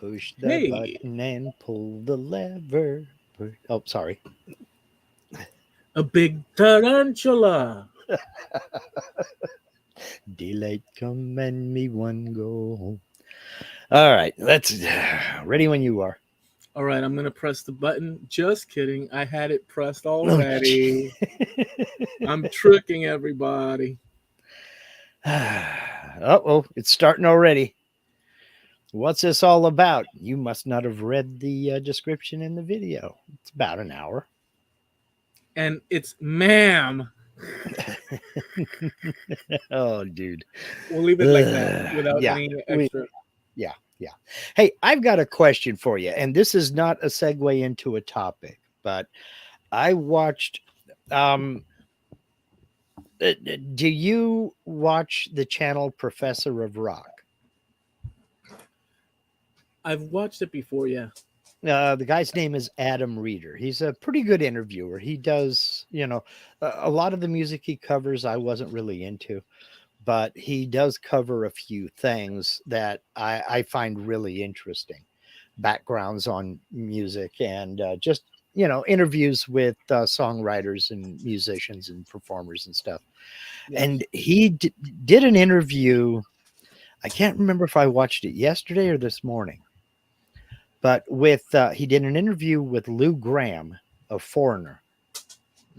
Push the Hey, button and pull the lever. Oh, sorry. a big tarantula. Daylight come and me one go home. All right, let's ready when you are. All right, I'm gonna press the button. Just kidding. I had it pressed Oh, already. I'm tricking everybody. oh, it's starting already. What's this all about? You must not have read the description in the video. It's about an hour. And it's ma'am. Oh, dude. We'll leave it like that without Yeah, any we extra. yeah, yeah. Hey, I've got a question for you, and this is not a segue into a topic, but I watched. Um, do you watch the channel Professor of Rock? I've watched it before, yeah. The guy's name is Adam Reeder. He's a pretty good interviewer. He does, a lot of the music he covers I wasn't really into, but he does cover a few things that I find really interesting. Backgrounds on music and just, interviews with songwriters and musicians and performers and stuff. Yes. And he did an interview. I can't remember if I watched it yesterday or this morning, but with he did an interview with Lou Graham of Foreigner,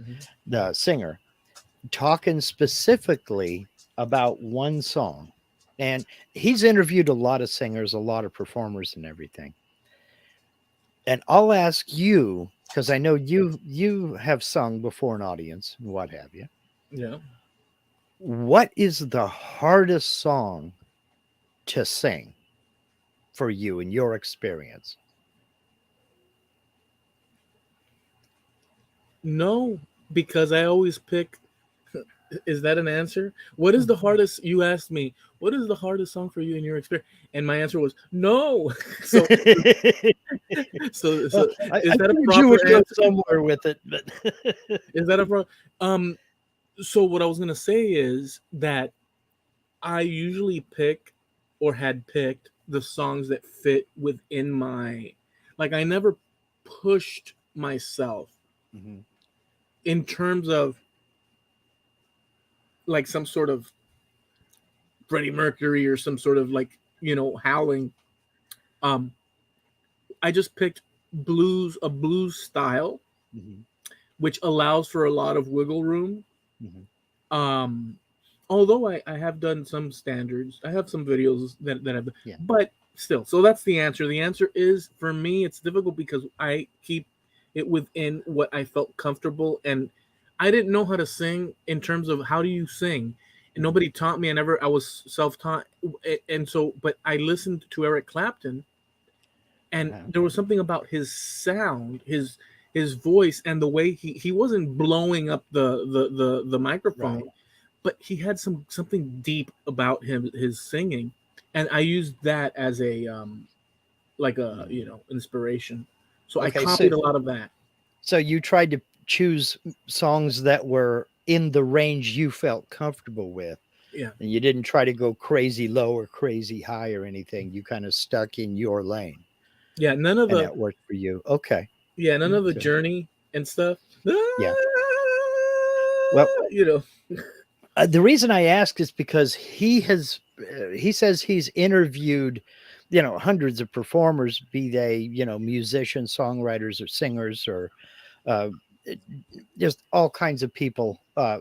Mhm. the singer, talking specifically about one song. And he's interviewed a lot of singers, a lot of performers and everything. And I'll ask you, because I know you have sung before an audience and what have you. Yeah. What is the hardest song to sing for you in your experience? No, because I always pick. Is that an answer? What is the hardest? You asked me, what is the hardest song for you in your experience? And my answer was no. so, so I is that a figured you proper would go answer? somewhere with it, but Is that a proper? Um. So what I was gonna say is that I usually pick or had picked the songs that fit within my, like I never pushed myself Mhm. in terms of like some sort of Freddie Mercury or some sort of like howling. Um, I just picked a blues style, Mhm. which allows for a lot of wiggle room. Mhm. Um, Although I have done some standards, I have some videos that I've, Yeah. but still. So that's the answer. The answer is for me, it's difficult because I keep it within what I felt comfortable, and I didn't know how to sing in terms of how do you sing. And Mhm. nobody taught me. I was self-taught, and so. But I listened to Eric Clapton, and Uh-huh. there was something about his sound, his voice, and the way he wasn't blowing up the microphone, Right. but he had something deep about him, his singing, and I used that as a like a Mhm. inspiration. So I Okay, so copied a lot of that. you tried to choose songs that were in the range you felt comfortable with, Yeah, and you didn't try to go crazy low or crazy high or anything. You kind of stuck in your lane, yeah. and that worked for you. Okay. None of the Okay. journey and stuff. Yeah. Well, You know, the reason I ask is because he says he's interviewed, hundreds of performers, be they, musicians, songwriters, or singers, or uh, it- just all kinds of people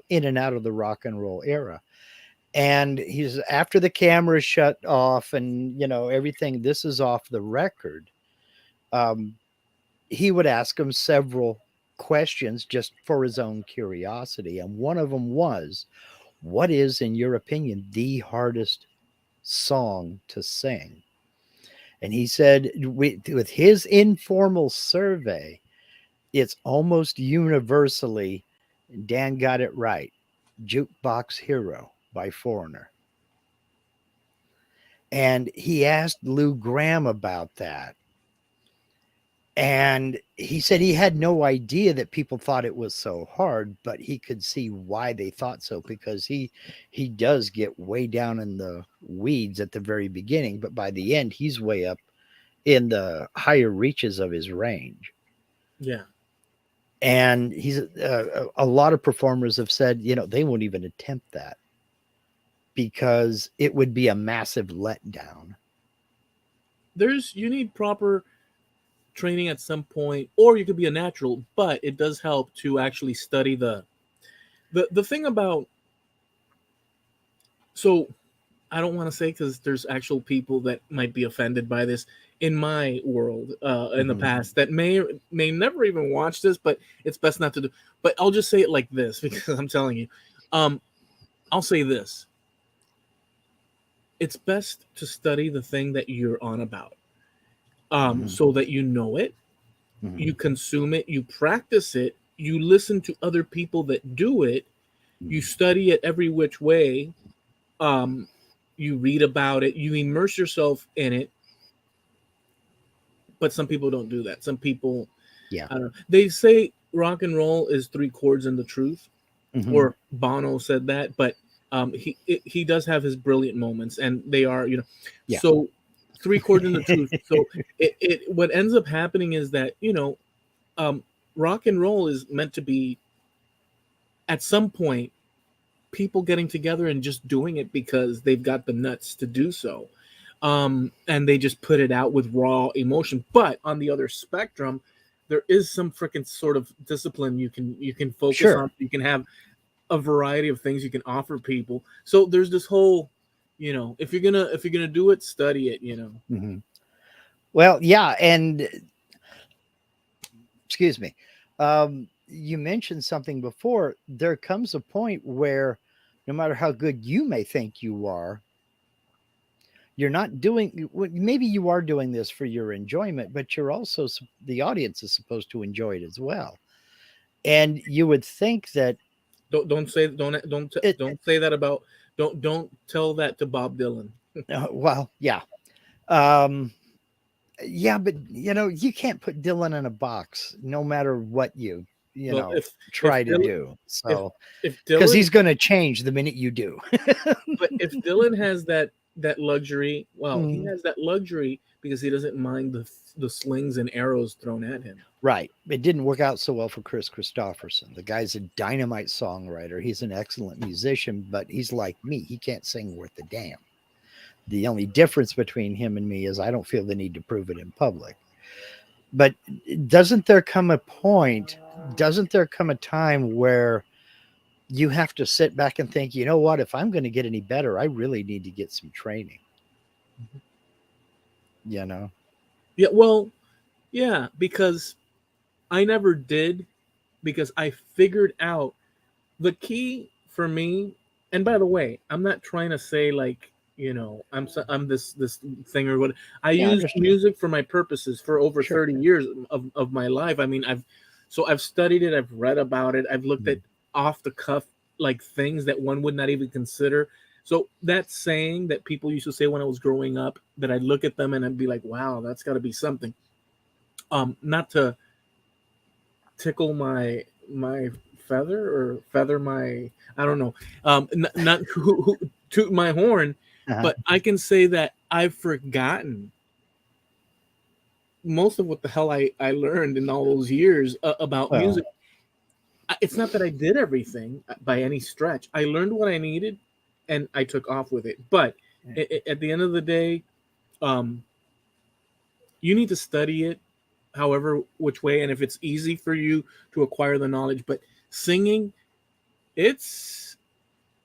in and out of the rock and roll era. And he's after the camera shut off and everything. This is off the record. Um, he would ask him several questions just for his own curiosity, and one of them was, what is, in your opinion, the hardest song to sing? And he said, with his informal survey, it's almost universally, Dan got it right, Jukebox Hero by Foreigner. And he asked Lou Graham about that. And he said he had no idea that people thought it was so hard, but he could see why they thought so, because he does get way down in the weeds at the very beginning, but by the end he's way up in the higher reaches of his range. Yeah. And he's a lot of performers have said, they won't even attempt that because it would be a massive letdown. You need proper training at some point, or you could be a natural, but it does help to actually study the thing about. So I don't want to say, because there's actual people that might be offended by this in my world in the Mm-hmm. past that may never even watch this, but it's best not to do. But I'll just say it like this because I'm telling you. Um, I'll say this: it's best to study the thing that you're on about, Mm-hmm. so that you know it, Mm-hmm. you consume it, you practice it, you listen to other people that do it, you Mm-hmm. study it every which way, um, you read about it, you immerse yourself in it. But some people don't do that. Some people, Yeah. I don't know. They say rock and roll is three chords and the truth, Mm-hmm. or Bono said that, but he does have his brilliant moments, and they are, Yeah. so three chords and the truth. So it what ends up happening is that, um, rock and roll is meant to be, at some point, people getting together and just doing it because they've got the nuts to do so. And they just put it out with raw emotion. But on the other spectrum, there is some freaking sort of discipline you can focus Sure. on. You can have a variety of things you can offer people. So there's this whole, if you're gonna do it, study it. Mm-hmm. Well, yeah. And excuse me. You mentioned something before. There comes a point where no matter how good you may think you are, you're not doing, maybe you are doing this for your enjoyment, but you're also, the audience is supposed to enjoy it as well. And you would think that Don't it, don't say that about don't tell that to Bob Dylan. well, yeah. Um, yeah, but you can't put Dylan in a box no matter what Well, if try to Dylan do. if So, if because Dylan he's going to change the minute you do. but if Dylan has that luxury, well, he Mm, has that luxury because he doesn't mind the slings and arrows thrown at him. right. It didn't work out so well for Chris Christopherson. The guy's a dynamite songwriter. He's an excellent musician, but he's like me. He can't sing worth a damn. The only difference between him and me is I don't feel the need to prove it in public. But doesn't there come a point, doesn't there come a time where you have to sit back and think, you know what, if I'm going to get any better, I really need to get some training, you know? Yeah, well, yeah, because I never did, because I figured out the key for me. And by the way, I'm not trying to say like, I'm this thing or what. I Yeah, I use understand. music for my purposes for over Sure. 30 years of my life. I mean, I've studied it, I've read about it, I've looked at Mm. off the cuff like things that one would not even consider. So that saying that people used to say when I was growing up, that I'd look at them and I'd be like, wow, that's got to be something. Not to tickle my feather or feather my, I don't know, not toot my horn, Uh-huh. but I can say that I've forgotten most of what the hell I learned in all those years about Well, music. It's not that I did everything by any stretch. I learned what I needed and I took off with it. But at the end of the day, um, you need to study it however which way, and if it's easy for you to acquire the knowledge. But singing, it's,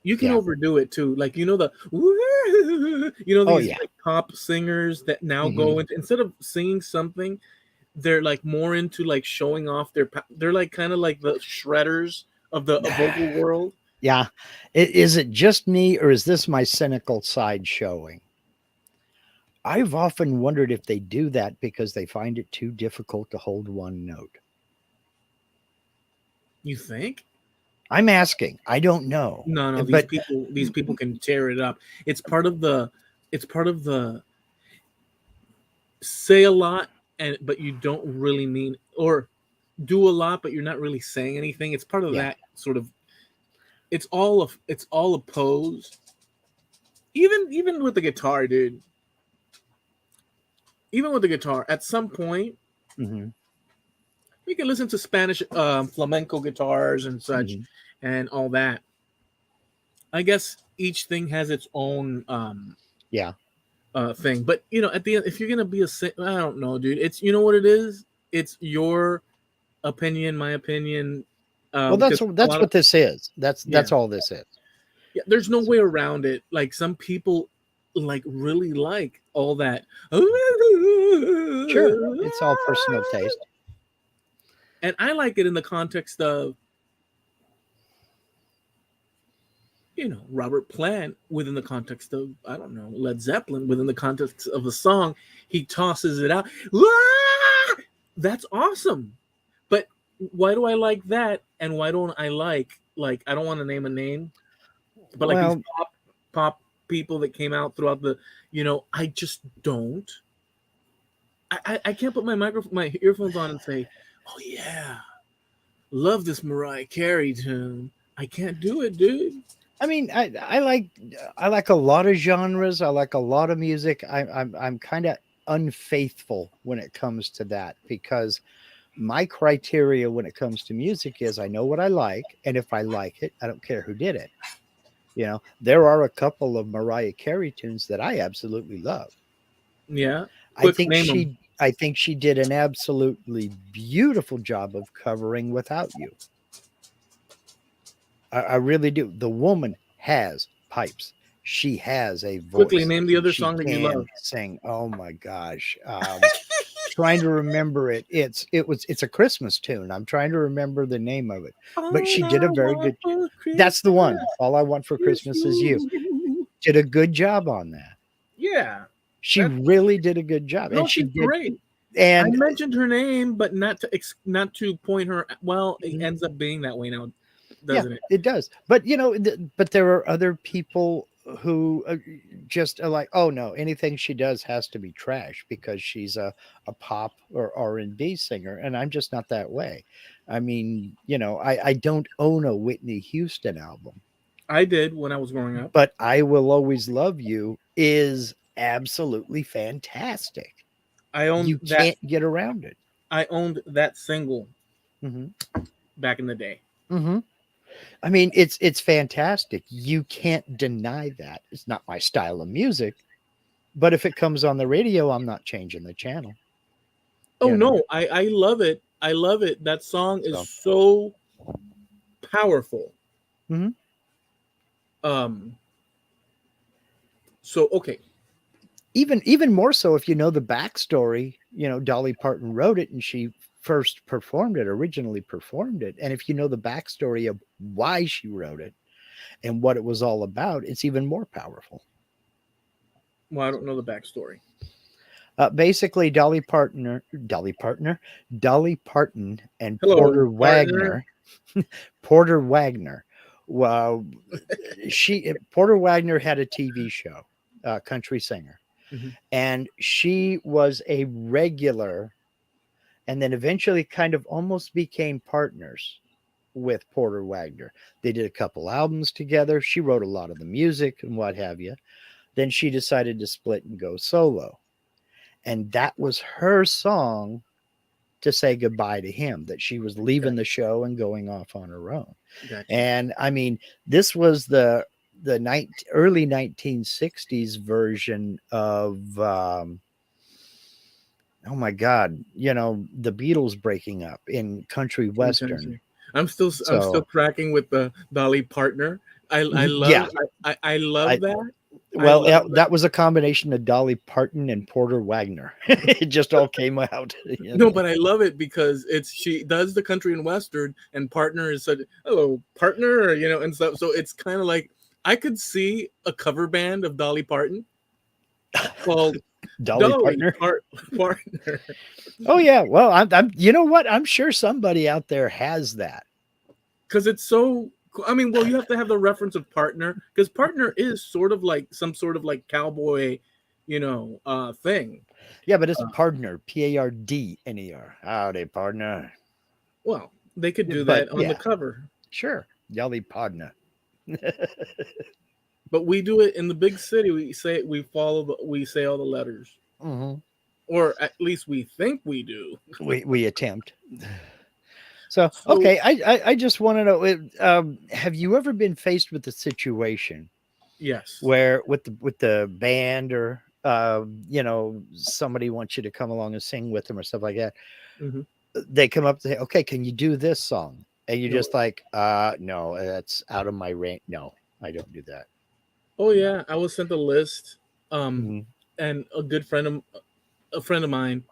you can yeah. overdo it too. Like, Oh, these yeah. like pop singers that now Hmm. go into, instead of singing something, they're like more into like showing off they're like kind of like the shredders of the vocal world. Yeah. Is it just me or is this my cynical side showing? I've often wondered if they do that because they find it too difficult to hold one note. You think? I'm asking. I don't know. No, these But people can tear it up. It's part of the say a lot, and but you don't really mean, or do a lot but you're not really saying anything. It's part of yeah. that sort of, it's all a pose. Even with the guitar, dude. even with the guitar, at some point Mm-hmm. you can listen to Spanish flamenco guitars and such Mm-hmm. and all that. I guess each thing has its own Yeah. thing. But you know, at the end, if you're gonna be I don't know, dude. It's you know what it is. It's your opinion, my opinion. Well, Because a that's lot of what this is. yeah, That's all this is. yeah. There's no So, way around it. Like some people, like really like all that, sure, it's all personal taste. and I like it in the context of Robert Plant within the context of I don't know Led Zeppelin within the context of the song. He tosses it out. That's awesome. But why do I like that? And why don't I like I don't want to name a name, but like these Well, pop people that came out throughout the I just don't. I can't put my earphones on and say, oh yeah, love this Mariah Carey tune. I can't do it, dude. I mean, I like a lot of genres. I like a lot of music. I'm kind of unfaithful when it comes to that because my criteria when it comes to music is I know what I like, and if I like it, I don't care who did it. There are a couple of Mariah Carey tunes that I absolutely love. Yeah, I quick think name them. she did an absolutely beautiful job of covering Without You. I really do. The woman has pipes. She has a Quickly voice. name the other She song that you can love. sing. Oh my gosh. Trying to remember it. It's a Christmas tune. I'm trying to remember the name of it. But All she did a I very want good. for That's the one. Christmas All I Want for is Christmas is you. you. Did a good job on that. Yeah, She that really did a good job. no, And she she's did great. I and mentioned her name, but not to point her. Well, it mhm, ends up being that way now, yeah, doesn't it? it does. But but there are other people who just are like, oh no, anything she does has to be trash because she's a pop or R&B singer, and I'm just not that way. I mean, I don't own a Whitney Houston album, I did when I was growing up. but I Will Always Love You is absolutely fantastic. I owned You that. can't get around it. I owned that single Hmm. back in the day. Hmm. I mean, it's fantastic. You can't deny that. It's not my style of music, but if it comes on the radio, I'm not changing the channel, Oh you know. no, I love it. I love it. That song is So, so powerful. mhm. Um. So okay. Even more so if you know the backstory, Dolly Parton wrote it and she first originally performed it. And if you know the backstory of why she wrote it and what it was all about, it's even more powerful. Well, I don't know the backstory. Basically, Dolly Parton, and Hello, partner. Porter Wagner. Well, Porter Wagner had a TV show, country singer, Mhm. and she was a regular, and then eventually kind of almost became partners with Porter Wagner. They did a couple albums together. She wrote a lot of the music and what have you. Then she decided to split and go solo. And that was her song to say goodbye to him, that she was leaving the Gotcha. show and going off on her own. Gotcha. And I mean, this was the early 1960s version of oh my god, the Beatles breaking up in country In western. country. I'm still So cracking with the Dolly partner. I mhm, love yeah, I love I that. I well, love that. that was a combination of Dolly Parton and Porter Wagner. It just all came out, No, but I love it because it's she does the country and western, and partner is said, "Hello, partner," and stuff. So it's kind of like I could see a cover band of Dolly Parton called Dolly Dolly Partner. Partner Oh yeah, well, I'm you know what? I'm sure somebody out there has that. because it's so. I mean, well, you have to have the reference of partner because partner is sort of like some sort of like cowboy, thing. Yeah, but it's Uh, partner, Pardner. Howdy, partner. well, they could do But that on the yeah, cover, sure, Dolly Partner. but we do it in the big city. We say all the letters. Hmm. or at least we think we do. We attempt. So So okay, I just want to know, have you ever been faced with a situation yes. where with the band or somebody wants you to come along and sing with them or stuff like that? Hmm. They come up and say, okay, can you do this song? And you're No. just like, no, that's out of my range. No, I don't do that. Oh yeah, I was sent a list, um, Hmm. and a friend of mine,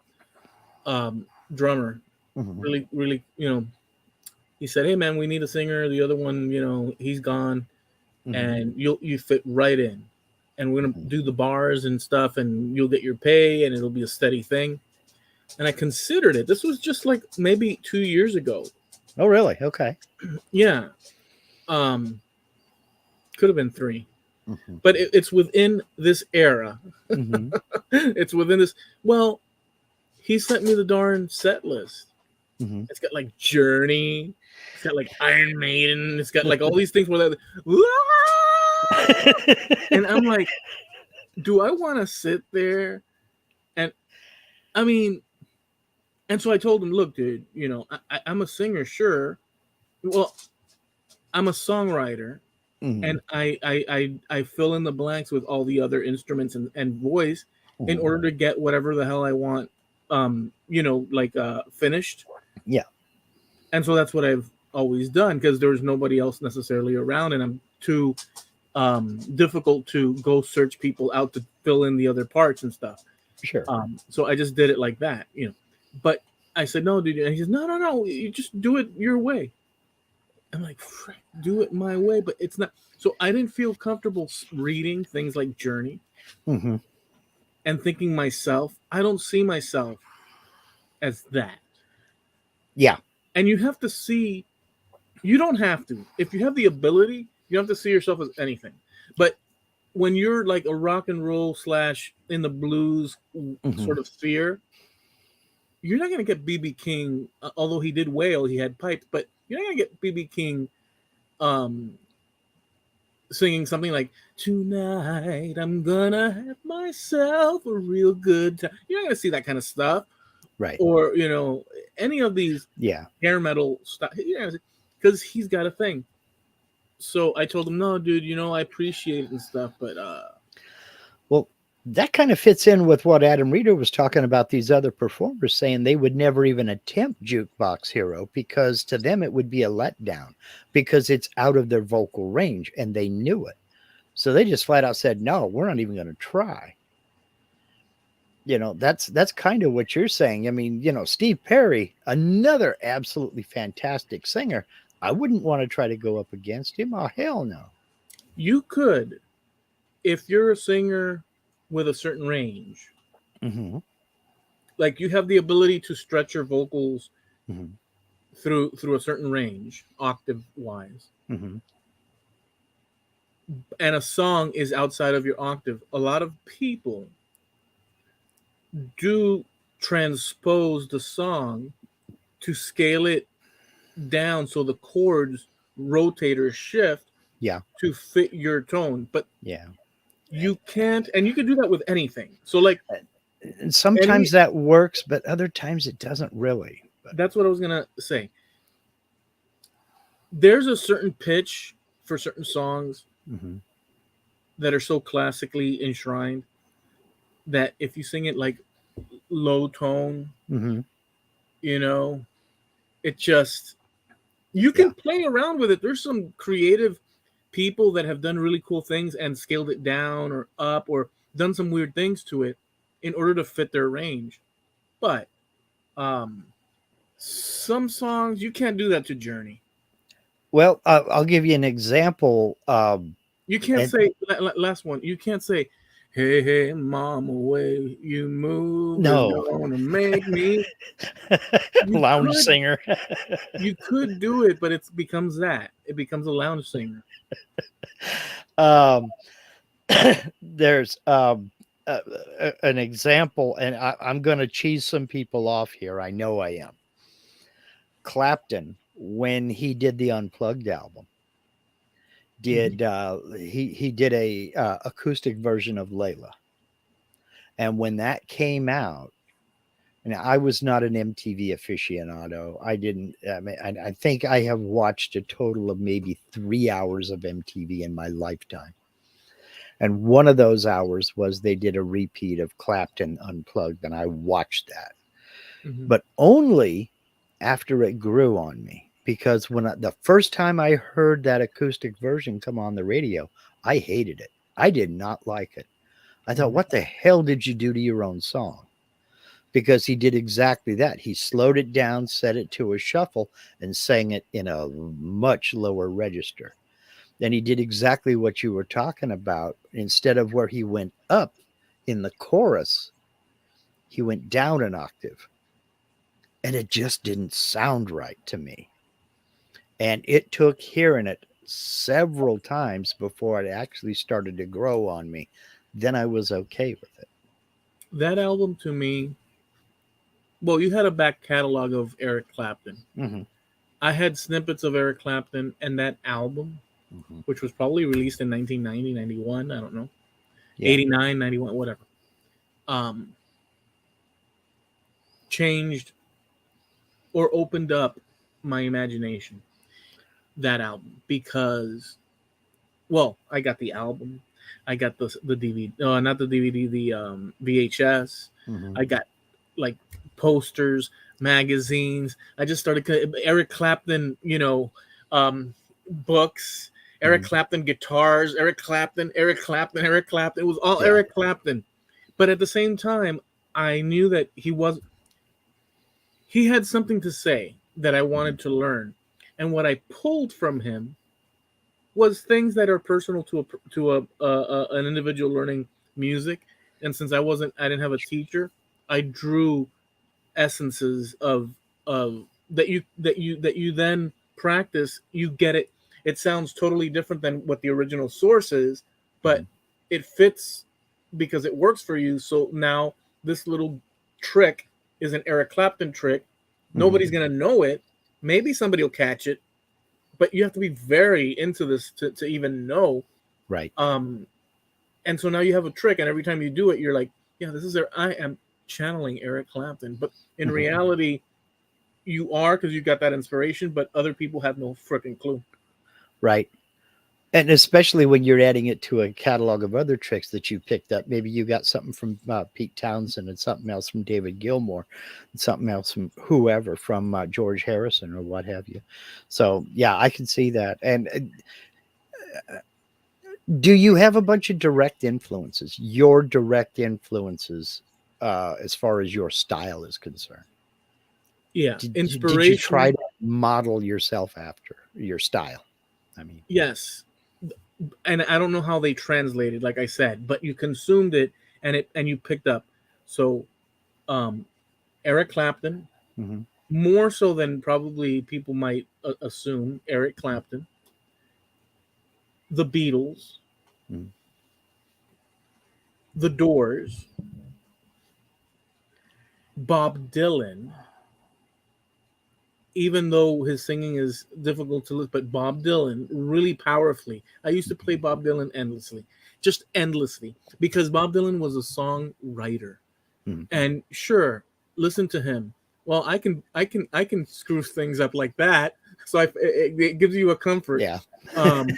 drummer, Hmm. really, he said, "Hey man, we need a singer." The other one, he's gone, Hmm. and you fit right in, and we're gonna Hmm. do the bars and stuff, and you'll get your pay, and it'll be a steady thing. And I considered it. This was just like maybe 2 years ago. Oh, really? Okay. Yeah, um, could have been three, Hmm. but it's within this era. Hmm. It's within this. Well, he sent me the darn set list. Hmm. It's got like Journey. It's got like Iron Maiden. It's got like all these things where and I'm like, do I want to sit there? And I mean, and so I told him, look, dude, I'm a singer, sure. Well, I'm a songwriter, Hmm. and I fill in the blanks with all the other instruments and voice in Hmm. order to get whatever the hell I want, like finished. Yeah, And so that's what I've always done because there was nobody else necessarily around, and I'm too difficult to go search people out to fill in the other parts and stuff. sure. So I just did it like that. But I said, no, dude. And he says, no, no, no. You just do it your way. I'm like, frick, do it my way. But it's not. So I didn't feel comfortable reading things like Journey Hmm. and thinking myself, I don't see myself as that. Yeah. And you have to see, you don't have to. If you have the ability, you don't have to see yourself as anything. But when you're like a rock and roll slash in the blues Hmm. sort of sphere, you're not going to get BB King, although he did wail, he had pipes, but you're not going to get BB King um, singing something like, tonight I'm going to have myself a real good time. You're not going to see that kind of stuff. Right. Or, any of these Yeah. hair metal stuff, because he's got a thing. So I told him, no, dude, I appreciate it and stuff, but Well, that kind of fits in with what Adam Reeder was talking about, these other performers saying they would never even attempt Jukebox Hero because to them it would be a letdown because it's out of their vocal range and they knew it. So they just flat out said, no, we're not even going to try. That's kind of what you're saying. I mean, Steve Perry, another absolutely fantastic singer. I wouldn't want to try to go up against him. Oh, hell no. you could, if you're a singer with a certain range, Hmm. like you have the ability to stretch your vocals Hmm. through a certain range, octave wise, Hmm. and a song is outside of your octave, a lot of people do transpose the song to scale it down so the chords rotate or shift Yeah. to fit your tone. But Yeah. you can't, and you can do that with anything. So like And sometimes any, that works, but other times it doesn't really. But that's what I was gonna say. There's a certain pitch for certain songs mhm, that are so classically enshrined that if you sing it like low tone, mhm, you know, it just, you yeah, can play around with it. There's some creative people that have done really cool things and scaled it down or up or done some weird things to it in order to fit their range. But um some songs you can't do that to Journey. well, I'll give you an example. You can't And say last one. You can't say, "Hey, hey, mama, way you move is no, gonna make me." You lounge could, singer. you could do it, but it becomes that. It becomes a lounge singer. um, there's an example, and I'm going to cheese some people off here. I know I am. Clapton, when he did the Unplugged album, Mhm. he did a acoustic version of Layla, and when that came out. And I was not an MTV aficionado. I didn't. I mean, I think I have watched a total of maybe 3 hours of MTV in my lifetime. And one of those hours was they did a repeat of Clapton Unplugged, and I watched that, Mhm. but only after it grew on me. Because the first time I heard that acoustic version come on the radio, I hated it. I did not like it. I thought, Mhm. what the hell did you do to your own song? Because he did exactly that. He slowed it down, set it to a shuffle, and sang it in a much lower register. Then he did exactly what you were talking about. Instead of where he went up in the chorus, he went down an octave. And it just didn't sound right to me. And it took hearing it several times before it actually started to grow on me. Then I was okay with it. That album to me, well, you had a back catalog of Eric Clapton. Mm-hmm. I had snippets of Eric Clapton, and that album, Mm-hmm. which was probably released in 1990, 91, I don't know, Yeah. 89, 91, whatever, um, changed or opened up my imagination. That album, because, well, I got the album, I got the DVD, no, not the DVD, the VHS. Mm-hmm. I got like posters, magazines. I just started Eric Clapton, books, Eric Mm-hmm. Clapton guitars, Eric Clapton, Eric Clapton, Eric Clapton. It was all Yeah. Eric Clapton. But at the same time, I knew that he had something to say that I Mm-hmm. wanted to learn. And what I pulled from him was things that are personal to an individual learning music. And since I didn't have a teacher, I drew essences of that you then practice. You get it. It sounds totally different than what the original source is, Mm-hmm. but it fits because it works for you. So now this little trick is an Eric Clapton trick. Mm-hmm. Nobody's gonna know it. Maybe somebody will catch it, but you have to be very into this to even know. Right. Um, and so now you have a trick, and every time you do it, you're like, yeah, I am channeling Eric Clapton. But in Mm-hmm. reality, you are, because you got that inspiration, but other people have no freaking clue. Right. And especially when you're adding it to a catalog of other tricks that you picked up. Maybe you got something from Pete Townsend and something else from David Gilmour and something else from whoever, from George Harrison or what have you. So, yeah, I can see that. And do you have a bunch of direct influences, your direct influences, as far as your style is concerned? Yeah, Did you try inspiration. to model yourself after your style? I mean, Yes, and I don't know how they translated, like I said, but you consumed it, and you picked up. So, um, Eric Clapton, mhm, more so than probably people might assume. Eric mhm, Clapton, the Beatles, mhm. the Doors, Bob Dylan, even though his singing is difficult to listen, but Bob Dylan really powerfully. I used to play Bob Dylan endlessly, just endlessly, because Bob Dylan was a songwriter. Mhm. And sure, listen to him. Well, I can screw things up like that. So it gives you a comfort. Yeah. Um,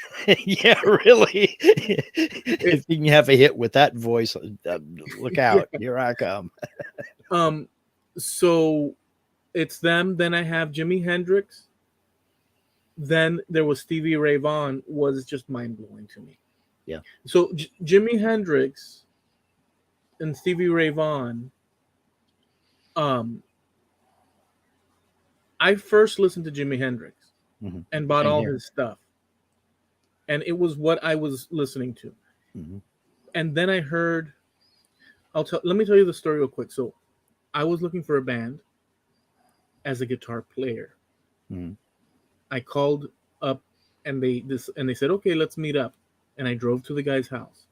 Yeah, really. it, If you can have a hit with that voice, look yeah. out. Here I come. Um, so it's them. Then I have Jimi Hendrix. Then there was Stevie Ray Vaughan. Was just mind blowing to me. Yeah. So Jimi Hendrix and Stevie Ray Vaughan. Um, I first listened to Jimi Hendrix Mhm. and bought Same all here. his stuff, and it was what I was listening to. Mhm, And then I heard. Let me tell you the story real quick. So I was looking for a band as a guitar player. mhm. I called up, and they said, okay, let's meet up. And I drove to the guy's house,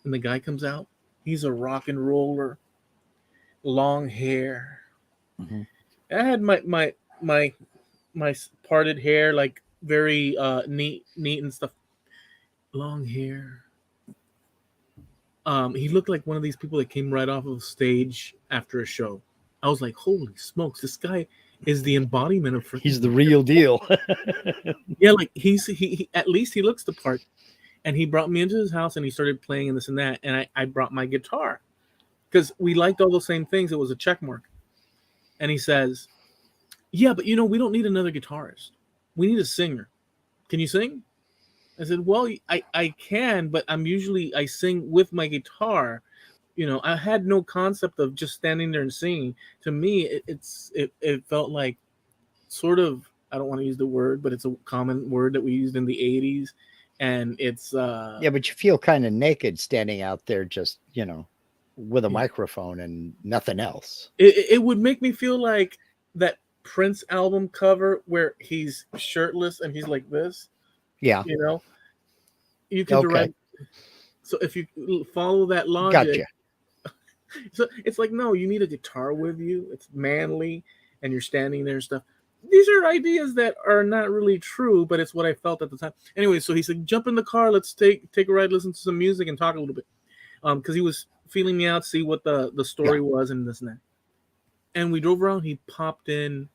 and the guy comes out. He's a rock and roller, long hair. Mhm. I had my parted hair, like very neat and stuff. Long hair. He looked like one of these people that came right off of stage after a show. I was like, holy smokes, this guy is the embodiment of He's the freaking. real deal. Yeah, like he at least he looks the part. And he brought me into his house and he started playing and this and that. And I brought my guitar because we liked all the same things. It was a check mark. And he says, yeah, but we don't need another guitarist. We need a singer. Can you sing? I said, well, I can, but I sing with my guitar. I had no concept of just standing there and singing. To me, it felt like sort of, I don't want to use the word, but it's a common word that we used in the 80s. And it's Yeah, but you feel kind of naked standing out there just, with a yeah. microphone and nothing else. It would make me feel like that Prince album cover where he's shirtless and he's like this. Yeah. You can Okay. derive. So if you follow that logic, Gotcha. so it's like, no, you need a guitar with you. It's manly, and you're standing there and stuff. These are ideas that are not really true, but it's what I felt at the time. Anyway, so he said, jump in the car. Let's take a ride, listen to some music, and talk a little bit. Because he was feeling me out, see what the story was, and this and that. And we drove around. He popped in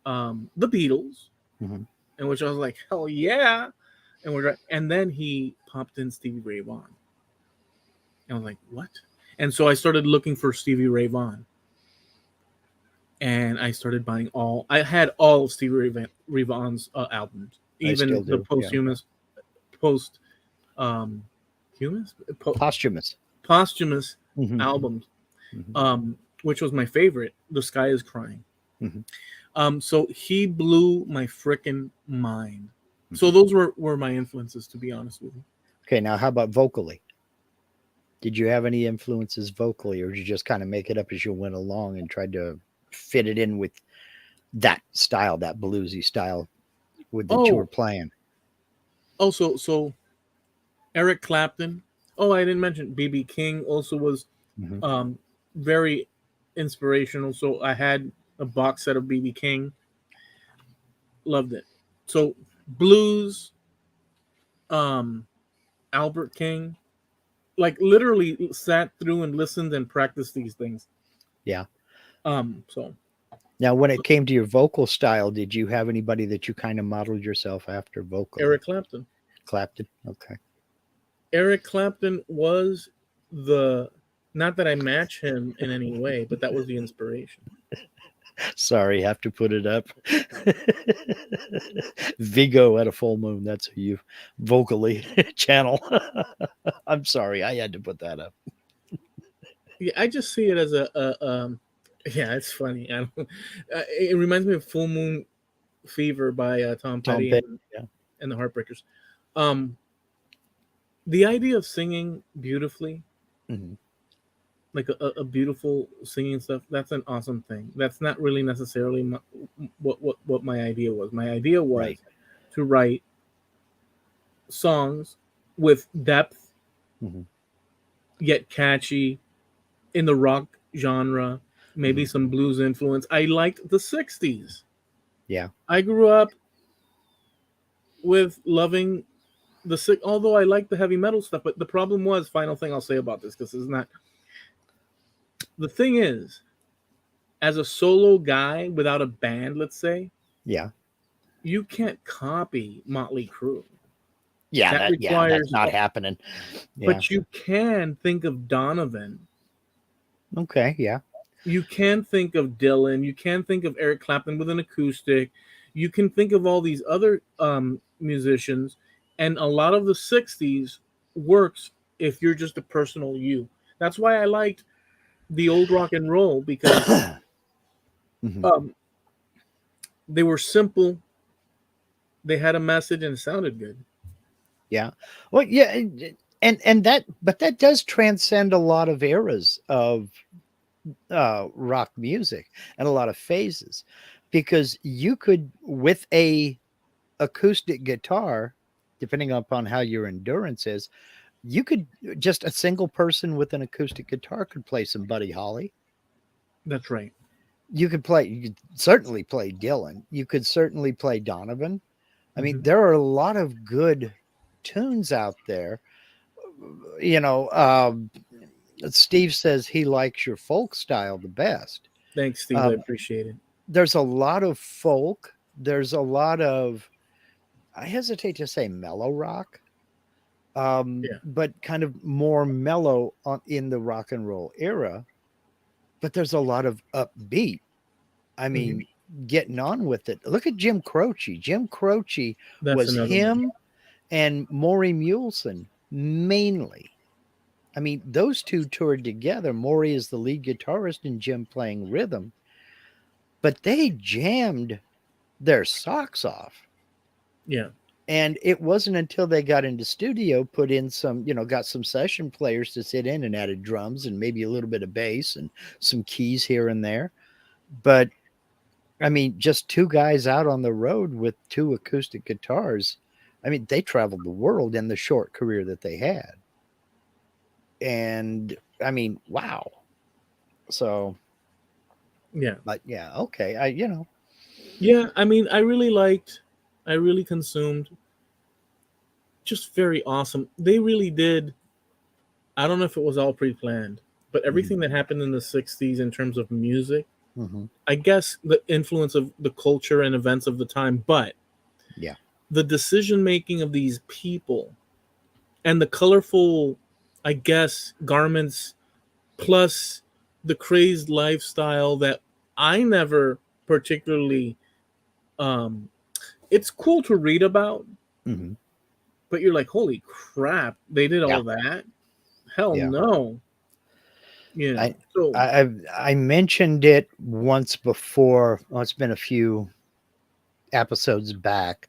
the Beatles, in which I was like, hell yeah. And then he popped in Stevie Ray Vaughan. And I was like, what? And so I started looking for Stevie Ray Vaughan. And I started buying I had all of Stevie Ray Vaughan's albums, even the posthumous, posthumous albums, which was my favorite. The Sky Is Crying. So he blew my freaking mind. So those were my influences, to be honest with you. Okay, now how about vocally? Did you have any influences vocally, or did you just kind of make it up as you went along and tried to fit it in with that style, that bluesy style that you were playing? Oh, so Eric Clapton. Oh, I didn't mention BB King also was very inspirational. So I had a box set of BB King. Loved it. So blues, Albert King, like literally sat through and listened and practiced these things. Yeah. So now, when it came to your vocal style, did you have anybody that you kind of modeled yourself after vocally? Eric Clapton. Clapton. Okay. Eric Clapton was not that I match him in any way, but that was the inspiration. Sorry, have to put it up. Vigo at a full moon. That's who you vocally channel. I'm sorry, I had to put that up. Yeah, I just see it as yeah, it's funny. It reminds me of Full Moon Fever by Tom Petty and the Heartbreakers. The idea of singing beautifully, like a beautiful singing stuff, that's an awesome thing. That's not really necessarily what my idea was. My idea was to write songs with depth, yet catchy, in the rock genre, maybe some blues influence. I liked the 60s. Yeah. I grew up with loving although I like the heavy metal stuff, but the problem was, final thing I'll say about this, because it's not, the thing is, as a solo guy without a band, let's say, you can't copy Motley Crue. Yeah, that's not happening. Yeah. But you can think of Donovan. Okay, yeah. You can think of Dylan. You can think of Eric Clapton with an acoustic. You can think of all these other musicians. And a lot of the 60s works if you're just a personal you. That's why I liked the old rock and roll, because they were simple. They had a message and it sounded good. Yeah. Well, yeah. And that does transcend a lot of eras of rock music and a lot of phases, because you could, with a acoustic guitar, depending upon how your endurance is, you could, just a single person with an acoustic guitar could play some Buddy Holly. That's right. You could certainly play Dylan. You could certainly play Donovan. I mean, there are a lot of good tunes out there. Steve says he likes your folk style the best. Thanks, Steve. I appreciate it. There's a lot of folk. There's a lot of, I hesitate to say mellow rock, Yeah. but kind of more mellow in the rock and roll era. But there's a lot of upbeat. I Hmm. mean, getting on with it. Look at Jim Croce. Jim Croce That's was another one. him and Maury Mulesen mainly. I mean, those two toured together. Maury is the lead guitarist and Jim playing rhythm, but they jammed their socks off. Yeah. And it wasn't until they got into studio, put in some, got some session players to sit in and added drums and maybe a little bit of bass and some keys here and there. But I mean, just two guys out on the road with two acoustic guitars. I mean, they traveled the world in the short career that they had. And I mean, wow. So, Yeah. but yeah, okay. Yeah. I mean, I really consumed, just very awesome. They really did. I don't know if it was all pre planned, but everything that happened in the 60s in terms of music, mm-hmm. I guess the influence of the culture and events of the time, but Yeah. the decision making of these people and the colorful, I guess, garments plus the crazed lifestyle that I never particularly, um it's cool to read about, Mm-hmm. but you're like, holy crap, they did Yeah. all that? Hell Yeah. no. I, So I mentioned it once before. Well, it's been a few episodes back,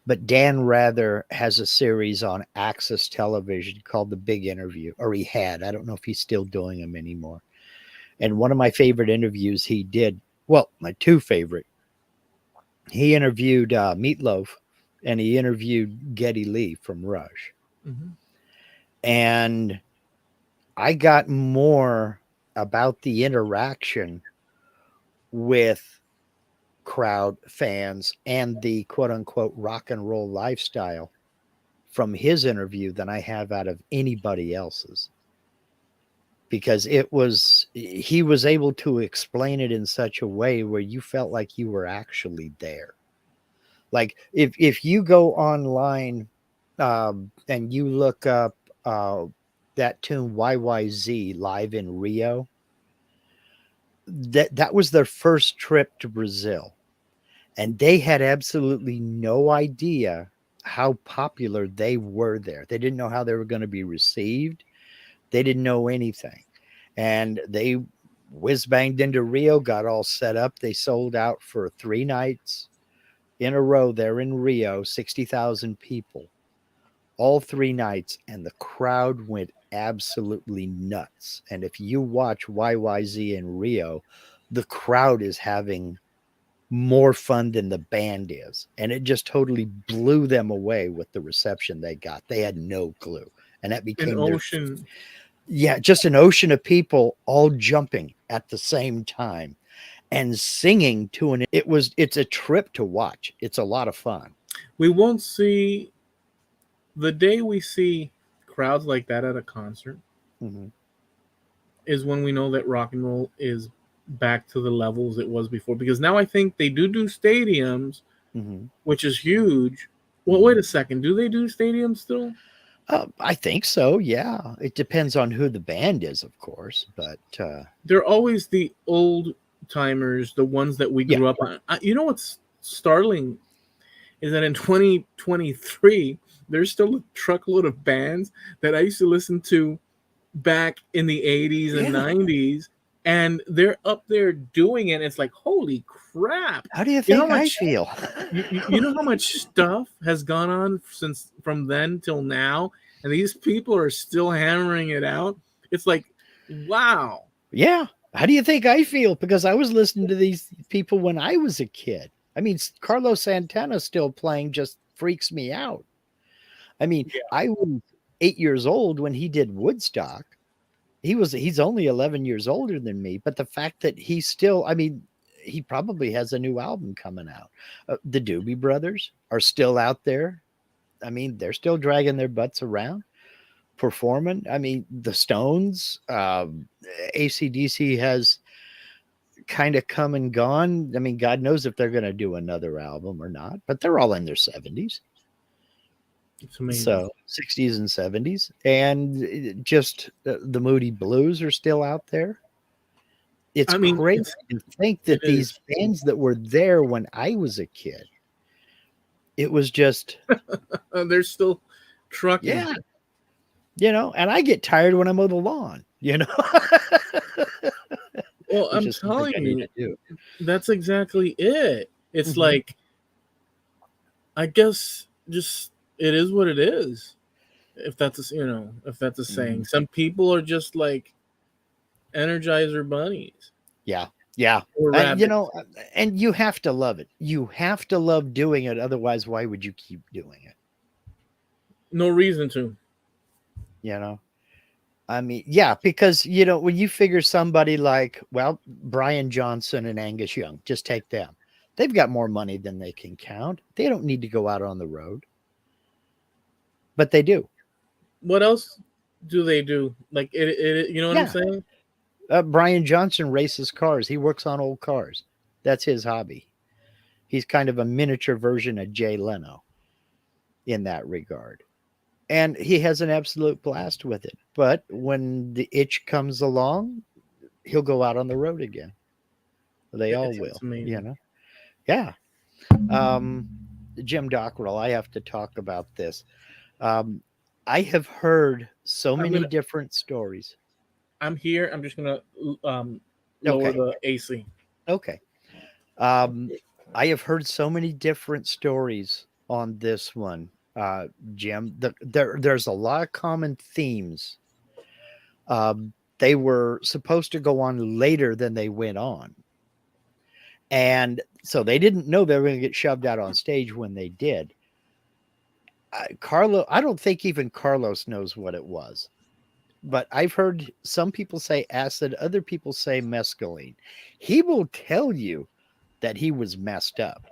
but Dan Rather has a series on Access Television called The Big Interview, or he had. I don't know if he's still doing them anymore. And one of my favorite interviews he did, well, my two favorite, he interviewed Meatloaf and he interviewed Geddy Lee from Rush. mhm. And I got more about the interaction with crowd fans and the quote unquote rock and roll lifestyle from his interview than I have out of anybody else's, because he was able to explain it in such a way where you felt like you were actually there. Like if you go online and you look up that tune YYZ live in Rio, that was their first trip to Brazil, and they had absolutely no idea how popular they were there. They didn't know how they were going to be received. They didn't know anything. And they whiz banged into Rio, got all set up. They sold out for 3 nights in a row there in Rio, 60,000 people, all 3 nights. And the crowd went absolutely nuts. And if you watch YYZ in Rio, the crowd is having more fun than the band is. And it just totally blew them away with the reception they got. They had no clue. And that An became their, ocean. yeah, just an ocean of people all jumping at the same time and singing to it's a trip to watch. It's a lot of fun. We won't see the day we see crowds like that at a concert Mm-hmm. is when we know that rock and roll is back to the levels it was before. Because now I think they do stadiums, Mm-hmm. which is huge. Well, Mm-hmm. wait a second. Do they do stadiums still? I think so. Yeah, it depends on who the band is, of course, but They're always the old timers, the ones that we yeah. grew up on. You know what's startling is that in 2023, there's still a truckload of bands that I used to listen to back in the 80s and Yeah. 90s, and they're up there doing it. It's like, holy crap. How do you You know how think I much feel? you know how much stuff has gone on since from then till now, and these people are still hammering it out. It's like, wow. Yeah. How do you think I feel? Because I was listening to these people when I was a kid. I mean, Carlos Santana still playing just freaks me out. I mean, Yeah. I was 8 years old when he did Woodstock. He's only 11 years older than me, but the fact that he's still, I mean, he probably has a new album coming out. The Doobie Brothers are still out there. I mean, they're still dragging their butts around performing. I mean, the Stones, ACDC has kind of come and gone. I mean, God knows if they're going to do another album or not, but they're all in their 70s. It's amazing. So 60s and 70s. And just the Moody Blues are still out there. It's crazy to think that these bands that were there when I was a kid, it was just... they're still trucking. Yeah. You know, and I get tired when I mow the lawn, you know. Well, I'm telling you, that's exactly it. It's like, I guess just it is what it is. If that's a saying. Some people are just like Energizer bunnies. Yeah. Yeah. You know, and you have to love it. You have to love doing it. Otherwise, why would you keep doing it? No reason to. You know, I mean, yeah, because, you know, when you figure somebody like, well, Brian Johnson and Angus Young, just take them. They've got more money than they can count. They don't need to go out on the road. But they do. What else do they do? Like, you know what I'm saying? Brian Johnson races cars. He works on old cars. That's his hobby. He's kind of a miniature version of Jay Leno in that regard. And he has an absolute blast with it. But when the itch comes along, he'll go out on the road again. They all will, you know? Yeah. Jim Dockrell, I have to talk about this. I have heard so many different stories. I'm here. I'm just going to lower the AC. Okay. I have heard so many different stories on this one, Jim. There's a lot of common themes. They were supposed to go on later than they went on. And so they didn't know they were going to get shoved out on stage when they did. I don't think even Carlos knows what it was. But I've heard some people say acid, other people say mescaline. He will tell you that he was messed up.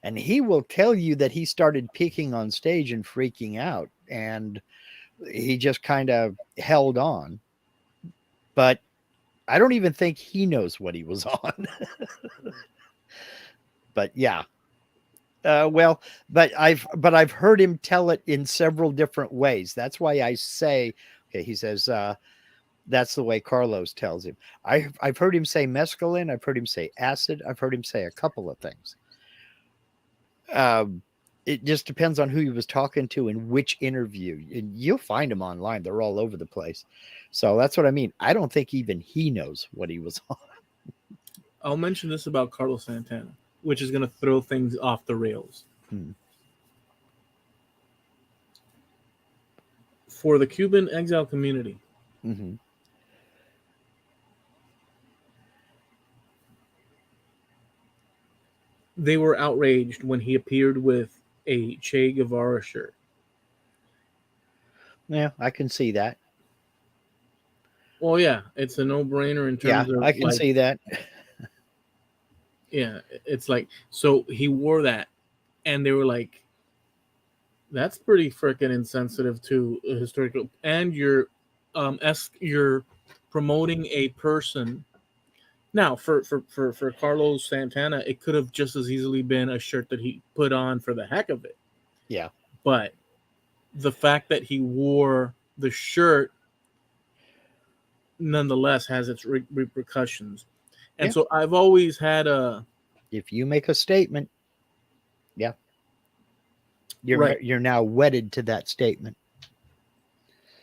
And he will tell you that he started peeking on stage and freaking out. And he just kind of held on. But I don't even think he knows what he was on. But yeah. But I've heard him tell it in several different ways. That's why I say, okay, he says, that's the way Carlos tells him. I've heard him say mescaline. I've heard him say acid. I've heard him say a couple of things. It just depends on who he was talking to and which interview. And you'll find them online. They're all over the place. So that's what I mean. I don't think even he knows what he was on. I'll mention this about Carlos Santana, which is going to throw things off the rails. For the Cuban exile community, they were outraged when he appeared with a Che Guevara shirt. Yeah, I can see that. Well, yeah, it's a no-brainer in terms of... I can see that. Yeah, it's like, so he wore that, and they were like, that's pretty freaking insensitive to a historical... And you're promoting a person... Now, for Carlos Santana, it could have just as easily been a shirt that he put on for the heck of it. Yeah. But the fact that he wore the shirt nonetheless has its repercussions. And so I've always had if you make a statement, you're now wedded to that statement.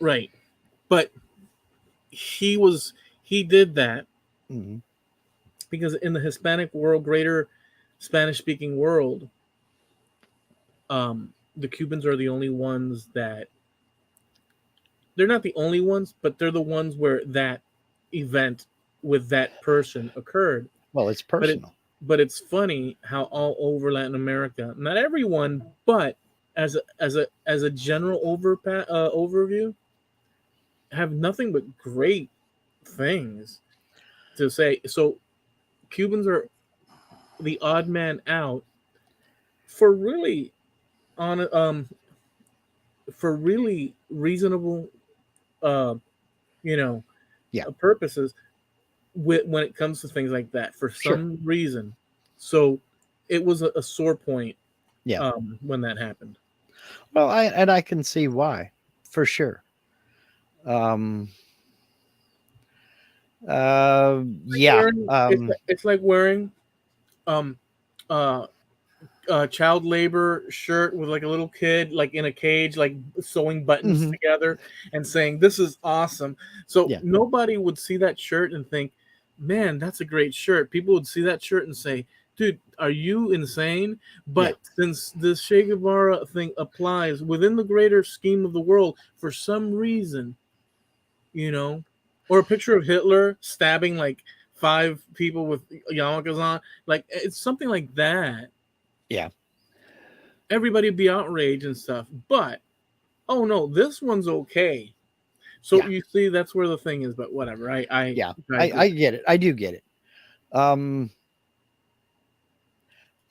Right. But he did that because in the Hispanic world, greater Spanish-speaking world, the Cubans are the only ones that... They're not the only ones, but they're the ones where that event with that person occurred. Well, it's personal. But it's funny how all over Latin America, not everyone, but as a general overview, have nothing but great things to say. So Cubans are the odd man out for really reasonable purposes. when it comes to things like that for Sure. some reason. So it was a sore point Yeah. when that happened. Well, I can see why, for sure. Um, yeah. Wearing it's like wearing um uh child labor shirt with like a little kid like in a cage like sewing buttons Mhm. together and saying this is awesome. So Yeah. nobody would see that shirt and think, man, that's a great shirt. People would see that shirt and say, dude, are you insane? Yeah. But since this Che Guevara thing applies within the greater scheme of the world for some reason, you know, or a picture of Hitler stabbing like 5 people with yarmulkes on, like it's something like that, Yeah. everybody would be outraged and stuff. But oh no, this one's okay. So Yeah. you see, that's where the thing is. But whatever, I Yeah. I digress. get it. I do get it. Um,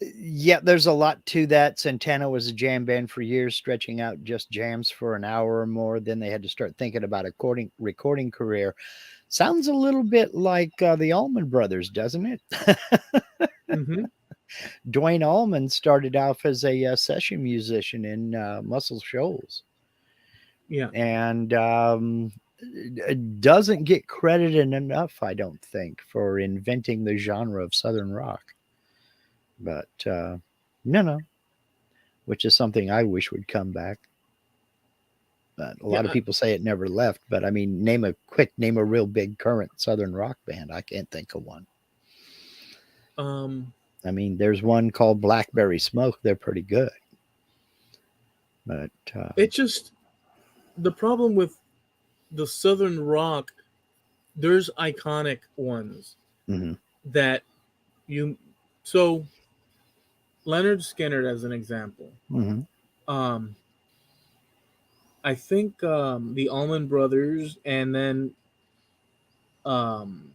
yeah, there's a lot to that. Santana was a jam band for years, stretching out just jams for an hour or more. Then they had to start thinking about a recording career. Sounds a little bit like the Allman Brothers, doesn't it? Hmm. Dwayne Allman started off as a session musician in Muscle Shoals, Yeah. and doesn't get credited enough, I don't think, for inventing the genre of Southern rock. But no, which is something I wish would come back. But a lot of Yeah. people say it never left. But I mean, name a real big current Southern rock band. I can't think of one. Um. I mean, there's one called Blackberry Smoke. They're pretty good. But It just the problem with the Southern rock. There's iconic ones mhm, that you. So Leonard Skinner, as an example. mhm. Um. I think the Allman Brothers, and then um,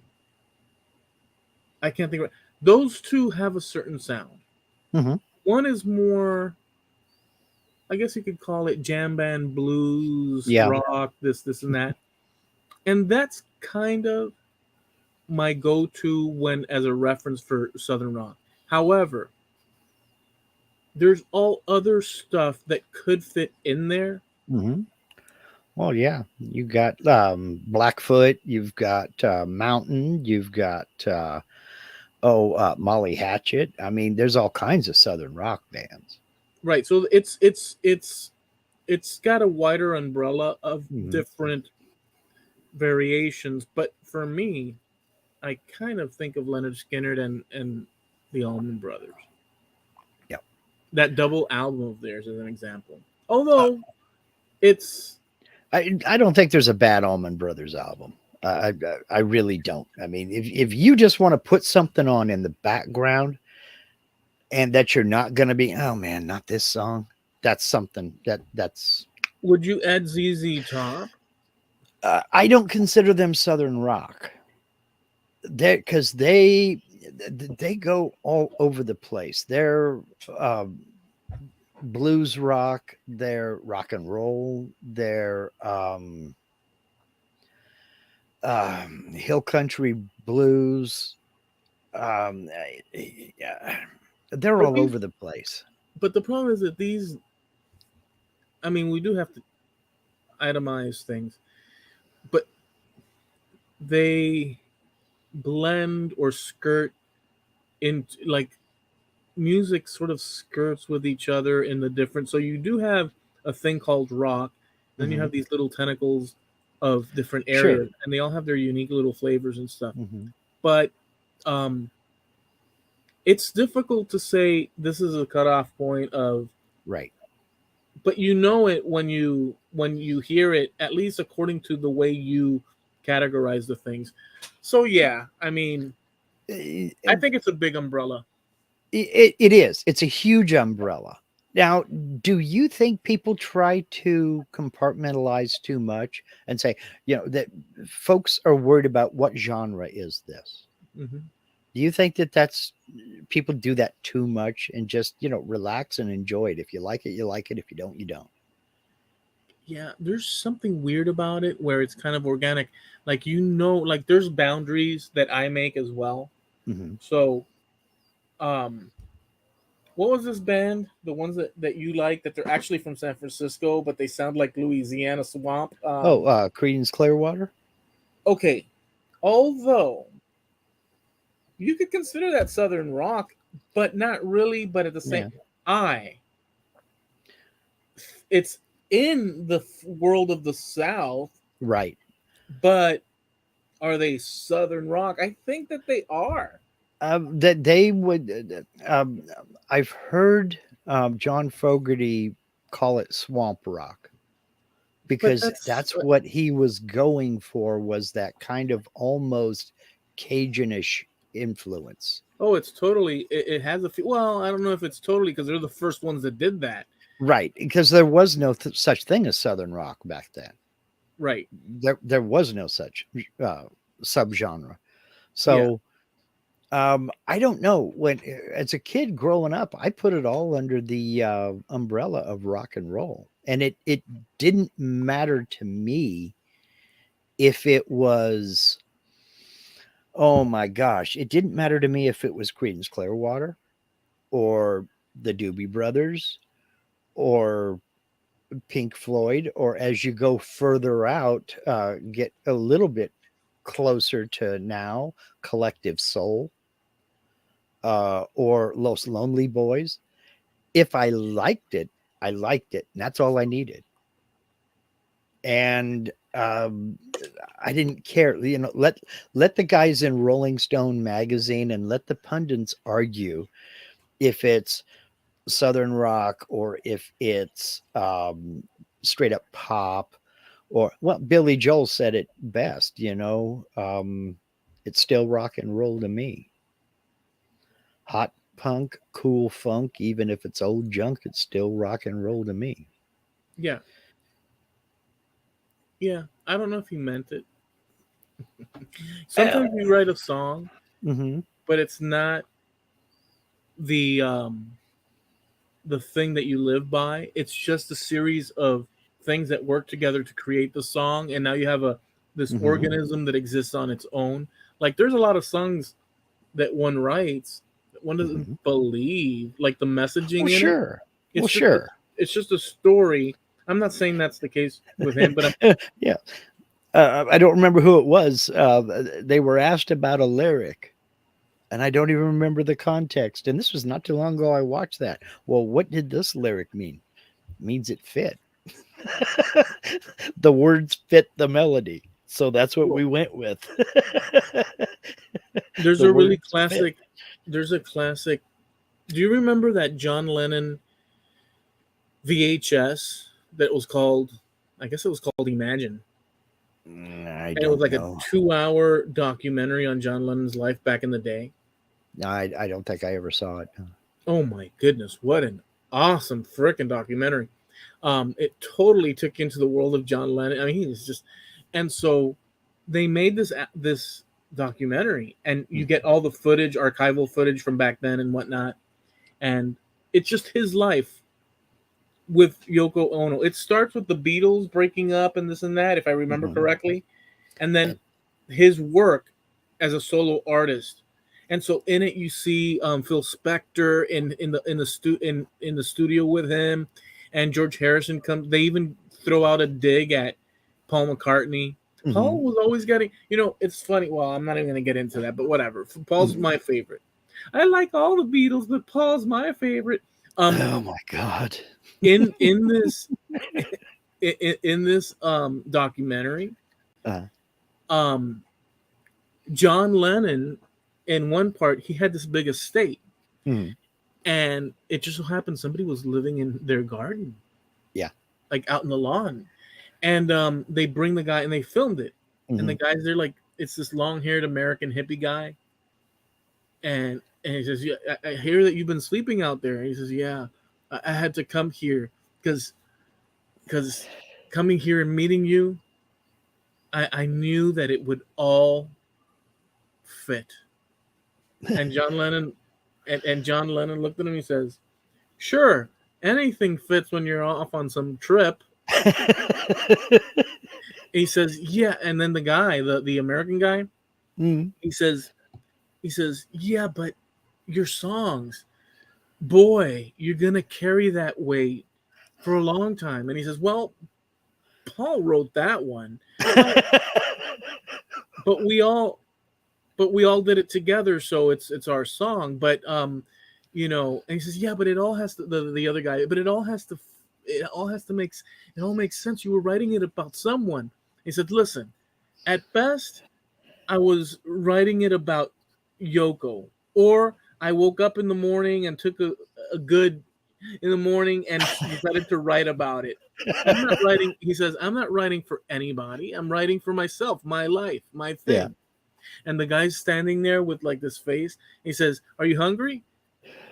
I can't think of those two have a certain sound. Mhm. One is more, I guess you could call it jam band blues Yeah. rock, this and that, and that's kind of my go-to when as a reference for Southern rock. However, there's all other stuff that could fit in there. Mhm. Well, yeah. You got Blackfoot. You've got Mountain. You've got Molly Hatchet. I mean, there's all kinds of Southern rock bands. Right. So it's got a wider umbrella of Mhm. different variations, but for me, I kind of think of Leonard Skinner and the Allman Brothers. Yeah. That double album of theirs as an example. Uh, Although it's I don't think there's a bad Allman Brothers album. I really don't. I mean, if you just want to put something on in the background and that you're not going to be, oh man, not this song. That's something that's. would you add ZZ Top? I don't consider them Southern rock. Because they go all over the place. They're blues rock. They're rock and roll. They're hill country blues. Yeah, they're But all these over the place. but the problem is that these, I mean, we do have to itemize things, but they blend or skirt into like music sort of skirts with each other in the different. So you do have a thing called rock, then you Hmm. have these little tentacles of different Sure. areas, and they all have their unique little flavors and stuff. Hmm. But um, it's difficult to say this is a cutoff point of, Right. but you know it when you hear it, at least according to the way you categorize the things. So yeah, I mean, I It, think it's a big umbrella. it is. It's a huge umbrella. Now, do you think people try to compartmentalize too much and say, that folks are worried about what genre is this? Hmm. Do you think that that's people do that too much and just, relax and enjoy it? If you like it, you like it. If you don't, you don't. Yeah, there's something weird about it where it's kind of organic. Like, like there's boundaries that I make as well. Hmm. So, um, what was this band? The ones that you like that they're actually from San Francisco, but they sound like Louisiana swamp. Oh, Creedence Clearwater. Okay, although you could consider that southern rock, but not really. But at the same, Yeah, I it's in the world of the South, right. but are they southern rock? I think that they are. That they would. I've heard John Fogerty call it swamp rock But because that's that's what he was going for, was that kind of almost Cajuanish influence. oh, it's totally. It has a well. I don't know if it's totally because they're the first ones that did that. Right, because there was no such thing as southern rock back then. Right. There was no such uh, subgenre. Yeah. So I don't know. When as a kid growing up, I put it all under the umbrella of rock and roll, and it didn't matter to me if it was. Oh my gosh! It didn't matter to me if it was Creedence Clearwater or the Doobie Brothers or Pink Floyd, or as you go further out, get a little bit closer to now, Collective Soul, or Los Lonely Boys. If I liked it, I liked it. And that's all I needed. And I didn't care. Let the guys in Rolling Stone magazine and let the pundits argue if it's Southern rock or if it's straight up pop, or well, Billy Joel said it best, it's still rock and roll to me. Hot punk, cool funk, even if it's old junk, it's still rock and roll to me. Yeah. Yeah. I don't know if he meant it. Uh, Sometimes you write a song, mm-hmm, but it's not the the thing that you live by. It's just a series of things that work together to create the song, and now you have a this mm-hmm, organism that exists on its own. Like there's a lot of songs that one writes that one doesn't mm-hmm. believe, like the Well, messaging in it. sure. Well, It's just sure. it's just a story. I'm not saying that's the case with him, but I'm Yeah. I don't remember who it was. They were asked about a lyric, and I don't even remember the context. And this was not too long ago I watched that. Well, what did this lyric mean? It means it fit. The words fit the melody. So that's what well, we went with. there's The a really words fit. classic. There's a classic. Do you remember that John Lennon VHS that was called? I guess it was called Imagine, I and it was don't like a know. 2-hour documentary on John Lennon's life back in the day. I don't think I ever saw it. Oh my goodness, what an awesome freaking documentary! It totally took into the world of John Lennon. I mean, he's just, and so they made this documentary, and you get all the footage, archival footage from back then and whatnot, and it's just his life with Yoko Ono. It starts with the Beatles breaking up and this and that, if I remember Mhm. correctly, and then his work as a solo artist. And so in it, you see Phil Spector in the studio with him, and George Harrison comes. They even throw out a dig at Paul McCartney. Mhm. Paul was always getting, it's funny. Well, I'm not even going to get into that, but whatever. Paul's Mhm. my favorite. I like all the Beatles, but Paul's my favorite. Um, Oh my god. in this in this documentary, Uh, um, John Lennon, in one part, he had this big estate, mhm. and it just so happened somebody was living in their garden, Yeah. like out in the lawn, and they bring the guy and they filmed it, and the Mhm. guys they're like, it's this long-haired American hippie guy, and he says, yeah, I hear that you've been sleeping out there. And he says, yeah, I had to come here because because coming here and meeting you, I knew that it would all fit. And John Lennon looked at him. He says, "Sure, anything fits when you're off on some trip." He says, yeah. And then the guy, the American guy, Mm. he says, yeah, but your songs, boy, you're gonna carry that weight for a long time. And he says, well, Paul wrote that one, but but we all but we all did it together, so it's our song. But and he says, yeah, but it all has to, the other guy, but it all makes sense. You were writing it about someone. He said, listen, at best, I was writing it about Yoko, or I woke up in the morning and took a good in the morning and decided to write about it. I'm not writing, he says, I'm not writing for anybody. I'm writing for myself, my life, my Yeah. thing. And the guy's standing there with like this face. He says, are you hungry?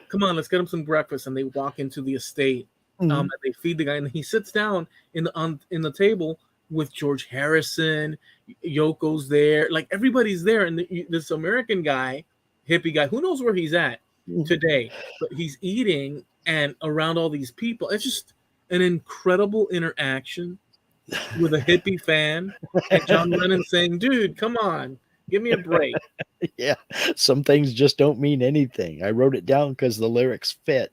Come on, let's get him some breakfast. And they walk into the estate. Mm. And they feed the guy, and he sits down in the table with George Harrison. Yoko's there, like everybody's there, and this American guy, hippie guy, who knows where he's at today, but he's eating and around all these people. It's just an incredible interaction with a hippie fan and John Lennon saying, "Dude, come on, give me a break." Yeah. Some things just don't mean anything. I wrote it down because the lyrics fit.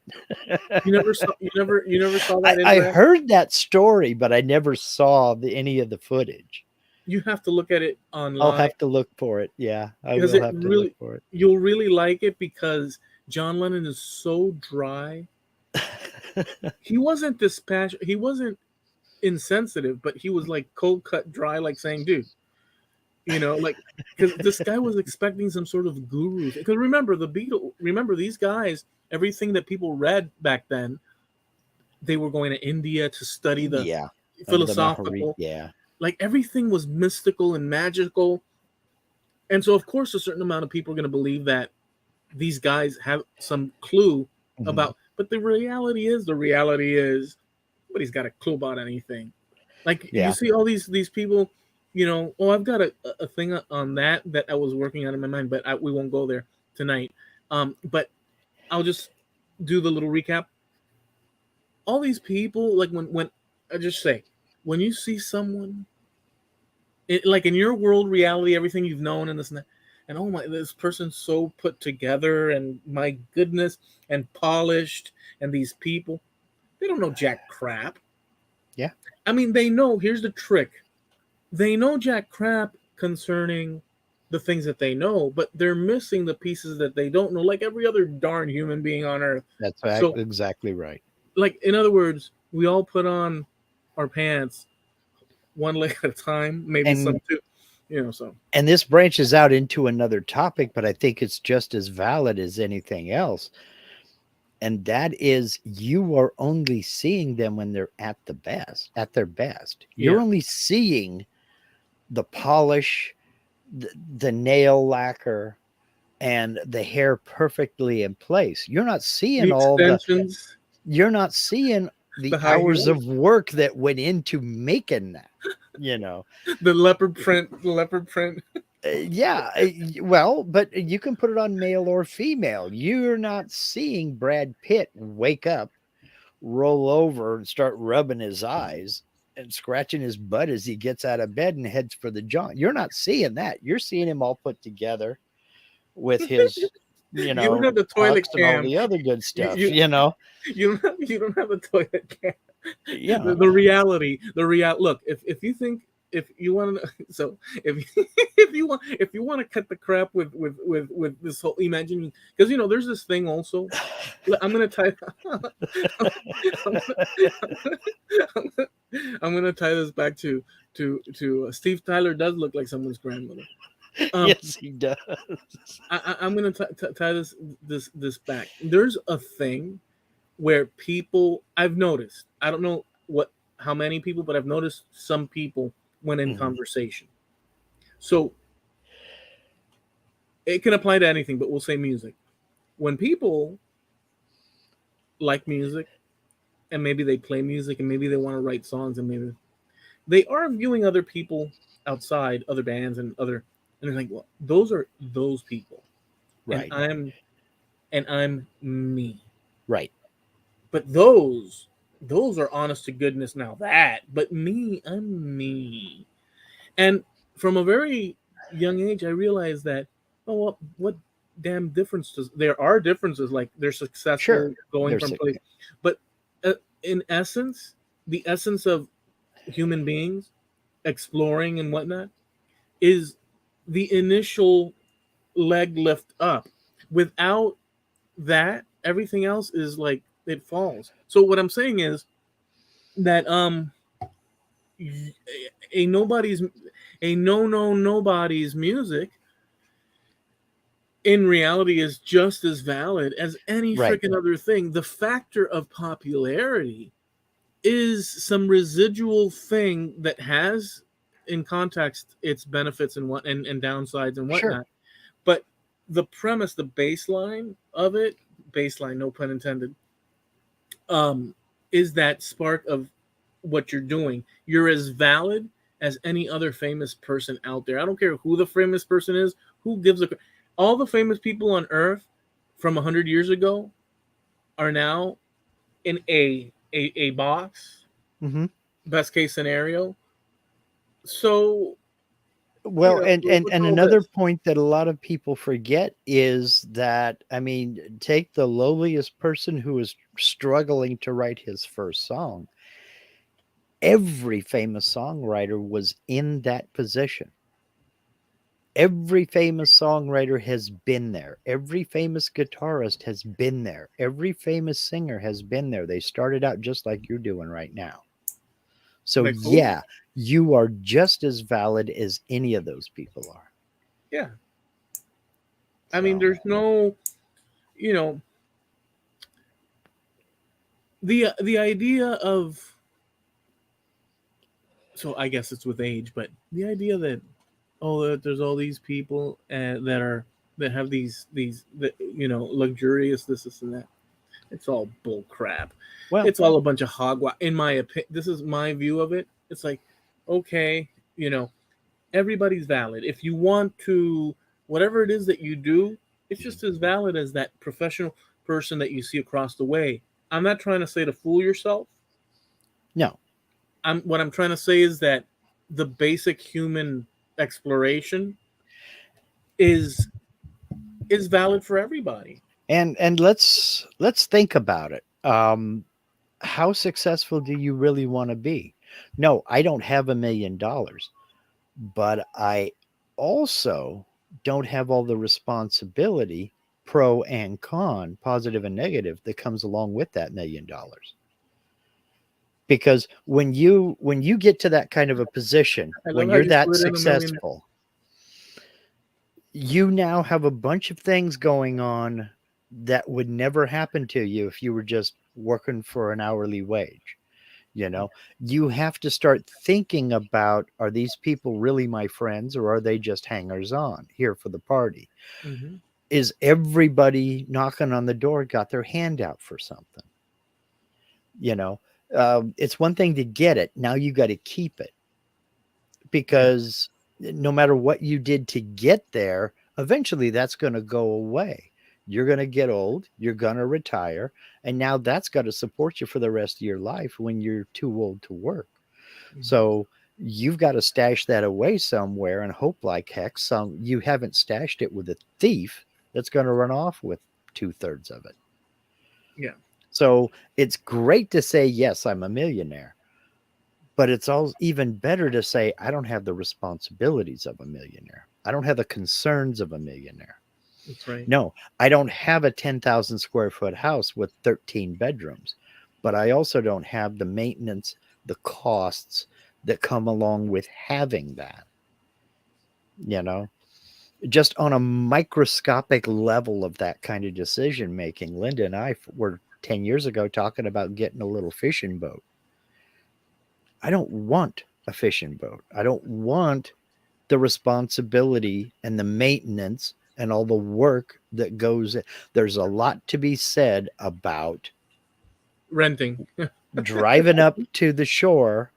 You never saw I, that I interaction. heard that story, but I never saw any of the footage. You have to look at it I'll online have to look for it. Yeah, I because will have to look for you'll really like it because John Lennon is so dry. it. He wasn't dispassionate. He wasn't insensitive, but he was like cold cut dry, like saying, "Dude, like," because this guy was expecting some sort of guru. Because remember the Beatles. Remember these guys. Everything that people read back then, they were going to India to study the Yeah. The Mahari. philosophical. Yeah. Like everything was mystical and magical, and so of course a certain amount of people are going to believe that these guys have some clue Mhm. about. But the reality is nobody's got a clue about anything. Like you Yeah. see all these people, oh, I've got a thing on that I was working on in my mind, but we won't go there tonight. But I'll just do the little recap. All these people, like when I just say, when you see someone, like in your world reality, everything you've known and this and that, and oh my, this person's so put together, and my goodness, and polished, and these people, they don't know jack crap. Yeah. I mean, they know. Here's the trick: they know jack crap concerning the things that they know, but they're missing the pieces that they don't know, like every other darn human being on earth. That's So, exactly right. like in other words, we all put on our pants one leg at a time, maybe some And two, So and this branches out into another topic, but I think it's just as valid as anything else. And that is, you are only seeing them when they're at their best. You're yeah, only seeing the polish, the nail lacquer, and the hair perfectly in place. the extensions, You're not seeing the the high hours heels, of work that went into making that, you know. the leopard print, Yeah, well, but you can put it on male or female. You're not seeing Brad Pitt wake up, roll over, and start rubbing his eyes and scratching his butt as he gets out of bed and heads for the joint. You're not seeing that. You're seeing him all put together with his, You don't have the tux toilet and all cam. the other good You stuff, you you don't have the toilet cam. Yeah. The reality, look, if you think, if you want to, so if if you want to cut the crap with this whole imagining, because there's this thing also. I'm gonna tie I'm gonna, I'm gonna tie this back to Steve Tyler does look like someone's grandmother. um Yes, he does. I'm gonna tie this back. There's a thing where people, I've noticed, I don't know how many people, but I've noticed some people when in Mhm. conversation. So it can apply to anything, but we'll say music. When people like music, and maybe they play music, and maybe they want to write songs, and maybe they are viewing other people outside, other bands, and they're like, well, those are those people, and Right. I'm me. Right. But those Those are honest to goodness now that. But me, I'm me. And from a very young age, I realized that, oh, what damn difference does there are differences, like they're Sure. successful going There's from a, place, but in essence, the essence of human beings exploring and whatnot is the initial leg lift up. Without that, everything else is like it falls. So what I'm saying is that a nobody's a nobody's music in reality is just as valid as any right. freaking other thing. The factor of popularity is some residual thing that has in context its benefits and and downsides and Sure. whatnot. But the premise, the baseline of it, baseline, no pun intended, um, is that spark of what you're doing. You're as valid as any other famous person out there. I don't care who the famous person is, who gives a. All the famous people on earth from 100 years ago are now in a box, Hmm. best case scenario. So, Well, what's and all another this? point that a lot of people forget is that, I mean, take the lowliest person who is struggling to write his first song. Every famous songwriter was in that position. Every famous songwriter has been there. Every famous guitarist has been there. Every famous singer has been there. They started out just like you're doing right now. So, Like who? yeah, you are just as valid as any of those people are. Yeah. I mean, So, there's no, you know, the idea of, so I guess it's with age, but the idea that, oh, that there's all these people that are that have these that, luxurious this and that. It's all bull crap. well, It's all a bunch of hogwash. In my opinion, this is my view of it. It's like, okay, everybody's valid. If you want to, whatever it is that you do, it's just as valid as that professional person that you see across the way. I'm not trying to say to fool yourself. no. What I'm trying to say is that the basic human exploration is is valid for everybody. And let's think about it. How successful do you really want to be? No, I don't have $1 million, but I also don't have all the responsibility, pro and con, positive and negative, that comes along with that $1 million. Because when you get to that kind of a position, I love when how you're you that slid in a million. successful, you now have a bunch of things going on that would never happen to you if you were just working for an hourly wage. You know, you have to start thinking about, are these people really my friends, or are they just hangers on here for the party? Hmm. Is everybody knocking on the door got their hand out for something? You know, it's one thing to get it. Now you got to keep it, Yeah. because no matter what you did to get there, eventually that's going to go away. You're going to get old, you're going to retire, and now that's got to support you for the rest of your life when you're too old to work. Hmm. So you've got to stash that away somewhere and hope like heck you haven't stashed it with a thief that's going to run off with 2/3 of it. Yeah. So it's great to say, yes, I'm a millionaire, but it's all even better to say, I don't have the responsibilities of a millionaire. I don't have the concerns of a millionaire. That's right. No, I don't have a 10,000 square foot house with 13 bedrooms, but I also don't have the maintenance, the costs that come along with having that, you know, just on a microscopic level of that kind of decision making. Linda and I were 10 years ago talking about getting a little fishing boat. I don't want a fishing boat. I don't want the responsibility and the maintenance and all the work that goes. There's a lot to be said about Renting. driving up to the shore,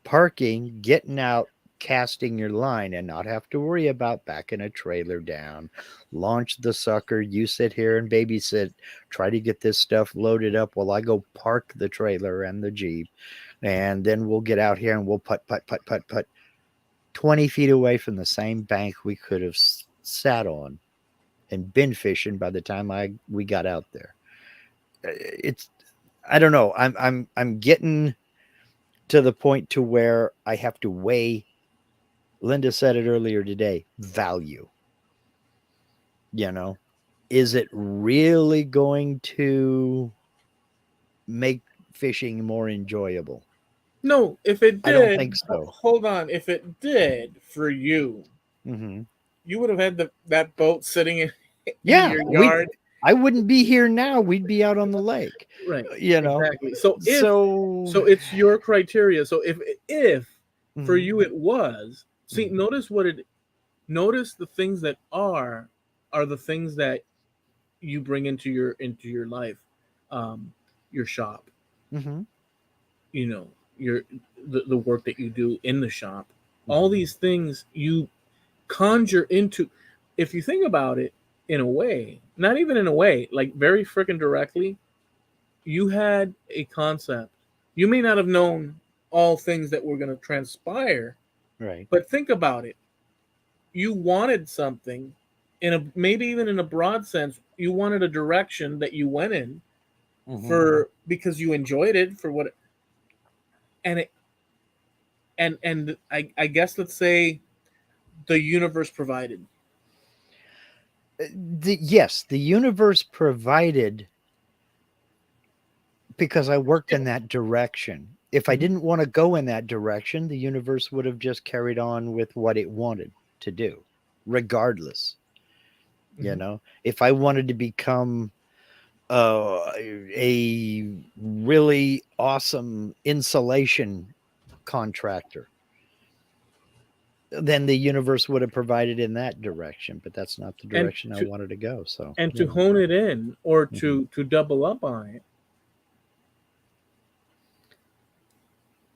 parking, getting out, casting your line and not have to worry about backing a trailer down. Launch the sucker. You sit here and babysit. Try to get this stuff loaded up while I go park the trailer and the Jeep. And then we'll get out here and we'll putt 20 feet away from the same bank we could have sat on and been fishing by the time we got out there. It's I don't know. I'm getting to the point to where I have to weigh. Linda said it earlier today, value. You know, is it really going to make fishing more enjoyable? No, if it I don't did, think so. hold on. If it did for you, Mm-hmm. you would have had that boat sitting in Yeah, your yard. I wouldn't be here now. We'd be out on the lake. Right. You know, Exactly. So so it's your criteria. So if for mhm, you it was, see, mhm, notice the things that are the things that you bring into your life, um, your shop, mhm, you know, your the work that you do in the shop. All mhm, these things you conjure into, if you think about it in a way, not even in a way, like very freaking directly, you had a concept. You may not have known all things that were going to transpire, right. but think about it. You wanted something in a, maybe even in a broad sense, you wanted a direction that you went in Mhm. for, because you enjoyed it for what, and it, and I guess let's say the universe provided. Yes, the universe provided because I worked in that direction. If I Mhm. didn't want to go in that direction, the universe would have just carried on with what it wanted to do, regardless. You Mhm. know, if I wanted to become a really awesome insulation contractor, then the universe would have provided in that direction. But that's not the And direction I wanted to go. So, to hone it in, or mhm, to double up on it,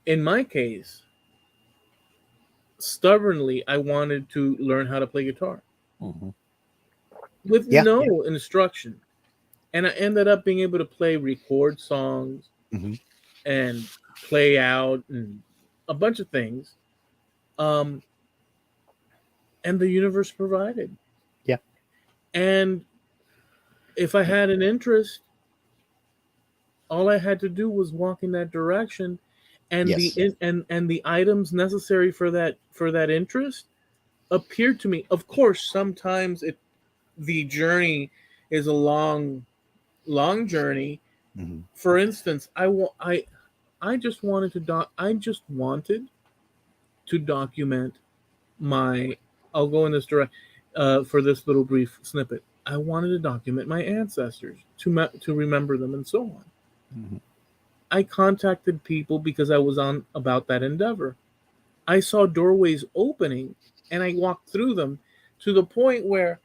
in my case, stubbornly I wanted to learn how to play guitar mhm. with Yeah. no instruction. And I ended up being able to record songs Mhm. and play out and a bunch of things. Um, and the universe provided. Yeah. And if I had an interest, all I had to do was walk in that direction, and Yes. and the items necessary for that interest appeared to me. Of course, sometimes the journey is a long journey. Mhm. For instance, I just wanted to I just wanted to document my, I'll go in this direct, for this little brief snippet. I wanted to document my ancestors, to remember them and so on. Mhm. I contacted people because I was on about that endeavor. I saw doorways opening and I walked through them, to the point where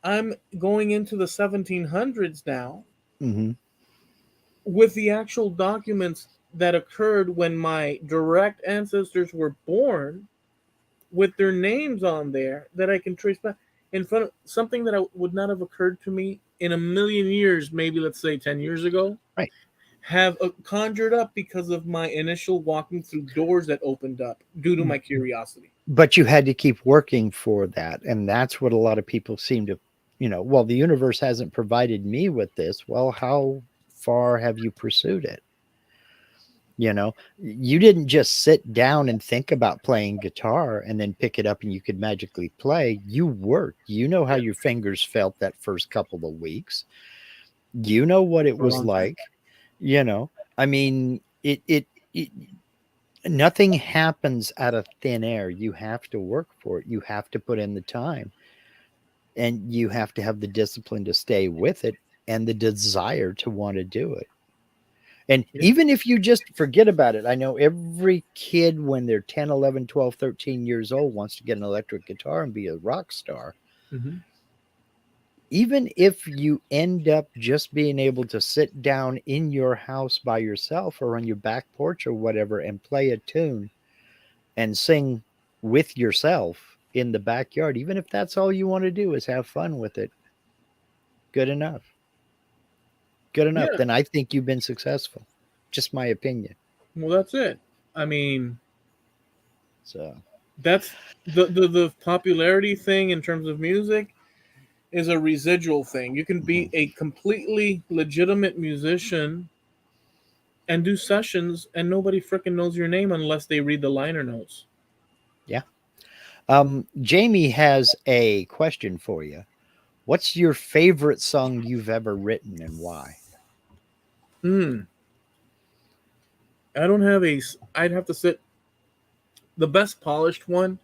I'm going into the 1700s now Mhm. with the actual documents that occurred when my direct ancestors were born, with their names on there that I can trace back, in front of something that would not have occurred to me in a million years, maybe let's say 10 years ago, Right. have conjured up because of my initial walking through doors that opened up due to my curiosity. But you had to keep working for that. And that's what a lot of people seem to, well, the universe hasn't provided me with this. Well, how far have you pursued it? You didn't just sit down and think about playing guitar and then pick it up and you could magically play. You worked. You know how Yeah, your fingers felt that first couple of weeks. You know what it for a was long time. like. You know, I mean, it nothing happens out of thin air. You have to work for it. You have to put in the time and you have to have the discipline to stay with it and the desire to want to do it. And Yeah. even if you just forget about it, I know every kid when they're 10, 11, 12, 13 years old wants to get an electric guitar and be a rock star. Mm-hmm. Even if you end up just being able to sit down in your house by yourself or on your back porch or whatever and play a tune and sing with yourself in the backyard, even if that's all you want to do is have fun with it, good enough. Good enough. Yeah, Then I think you've been successful. Just my opinion. well, that's it. I mean, So, that's the popularity thing in terms of music is a residual thing. You can be mhm. a completely legitimate musician and do sessions, and nobody freaking knows your name unless they read the liner notes. Yeah. Jamie has a question for you. What's your favorite song you've ever written and why? Hmm. I don't have a. I'd have to sit. The best polished one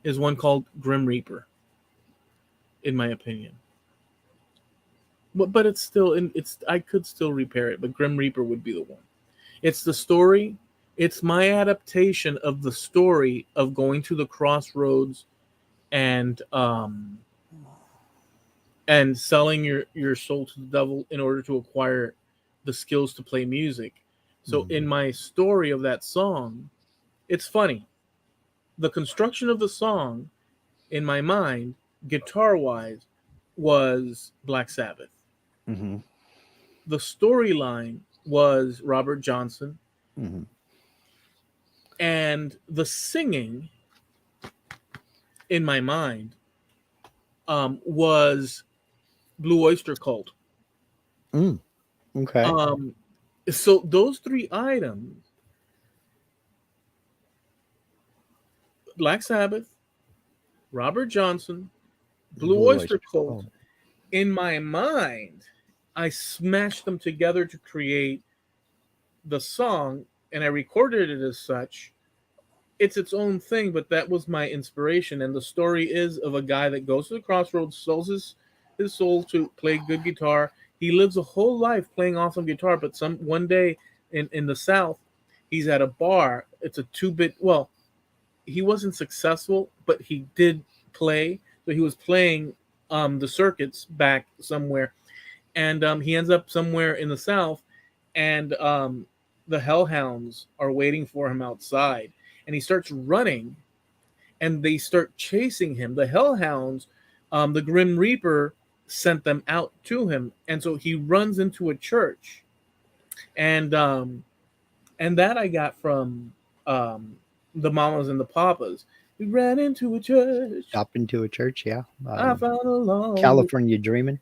is one called Grim Reaper, in my opinion. But it's still in. It's I could still repair it, but Grim Reaper would be the one. It's the story. It's my adaptation of the story of going to the crossroads and and selling your soul to the devil in order to acquire the skills to play music. So Mhm. in my story of that song, it's funny. The construction of the song in my mind, guitar wise, was Black Sabbath. Mhm. The storyline was Robert Johnson, Mhm. and the singing in my mind was Blue Oyster Cult. Mm. Okay. Um, so those three items, Black Sabbath, Robert Johnson, Blue Blue Oyster Oyster Cult, Cult. in my mind, I smashed them together to create the song, and I recorded it as such. It's its own thing, but that was my inspiration. And the story is of a guy that goes to the crossroads, sells his soul to play good guitar. He lives a whole life playing awesome guitar, but some one day in the South, he's at a bar. It's a 2-bit. Well, he wasn't successful, but he did play. So he was playing the circuits back somewhere, and he ends up somewhere in the South, and the hellhounds are waiting for him outside, and he starts running, and they start chasing him. The hellhounds, the Grim Reaper sent them out to him, and so he runs into a church, and that I got from the Mamas and the Papas. We ran into a church. Hop into a church, yeah. I found a long. California Dreaming.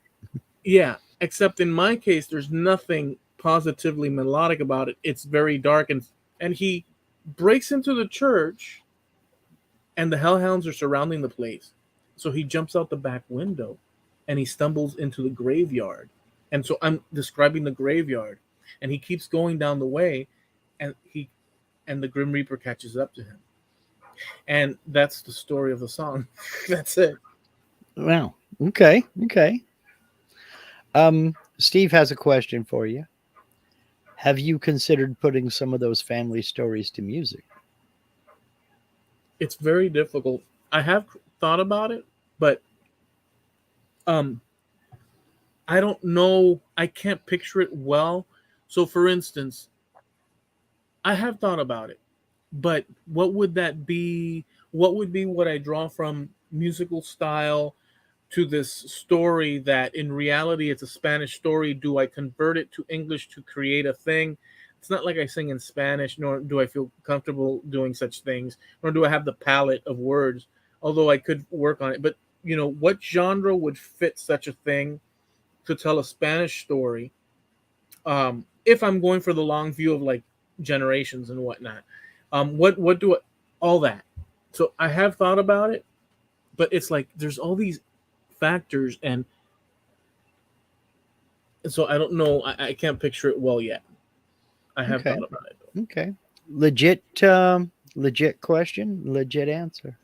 Yeah, except in my case, there's nothing positively melodic about it. It's very dark, and he breaks into the church, and the hellhounds are surrounding the place. So he jumps out the back window, and he stumbles into the graveyard. And so I'm describing the graveyard, and he keeps going down the way, and the Grim Reaper catches up to him, and that's the story of the song. That's it. Wow. Okay. Okay. Steve has a question for you. Have you considered putting some of those family stories to music? It's very difficult. I have thought about it, but um I don't know. I can't picture it well. So, for instance, I have thought about it, but what would that be? What would be what I draw from musical style to this story that in reality it's a Spanish story? Do I convert it to English to create a thing? It's not like I sing in Spanish, nor do I feel comfortable doing such things, nor do I have the palette of words, although I could work on it. But, what genre would fit such a thing to tell a Spanish story, if I'm going for the long view of like generations and whatnot. What do I, all that? So I have thought about it, but it's like there's all these factors, and so I don't know. I can't picture it well yet. I have Okay. thought about it though. Okay. Legit legit question, legit answer.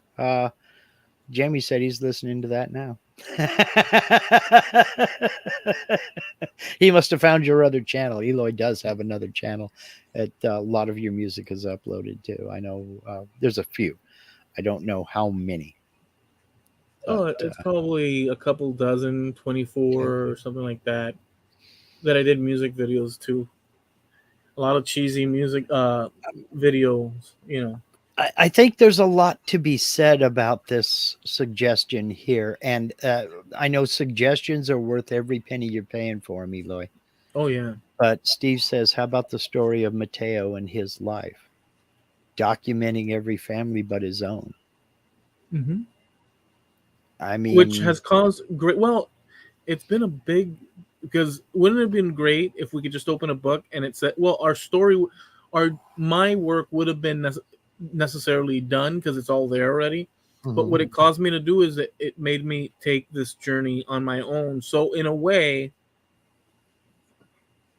Jamie said he's listening to that now. He must have found your other channel. Eloy does have another channel that a lot of your music is uploaded to. I know there's a few. I don't know how many, but Oh, it's probably a couple dozen, okay. 24 or something like that. That I did music videos to. A lot of cheesy music videos. I think there's a lot to be said about this suggestion here, and I know suggestions are worth every penny you're paying for them, Eloy. Oh yeah. But Steve says, how about the story of Mateo and his life, documenting every family but his own? Hmm. I Which mean, has caused great. Well, it's been a big, because wouldn't it have been great if we could just open a book and it said, well, our story, our my work would have been necessarily done because it's all there already. But mhm, what it caused me to do is that it made me take this journey on my own. So in a way,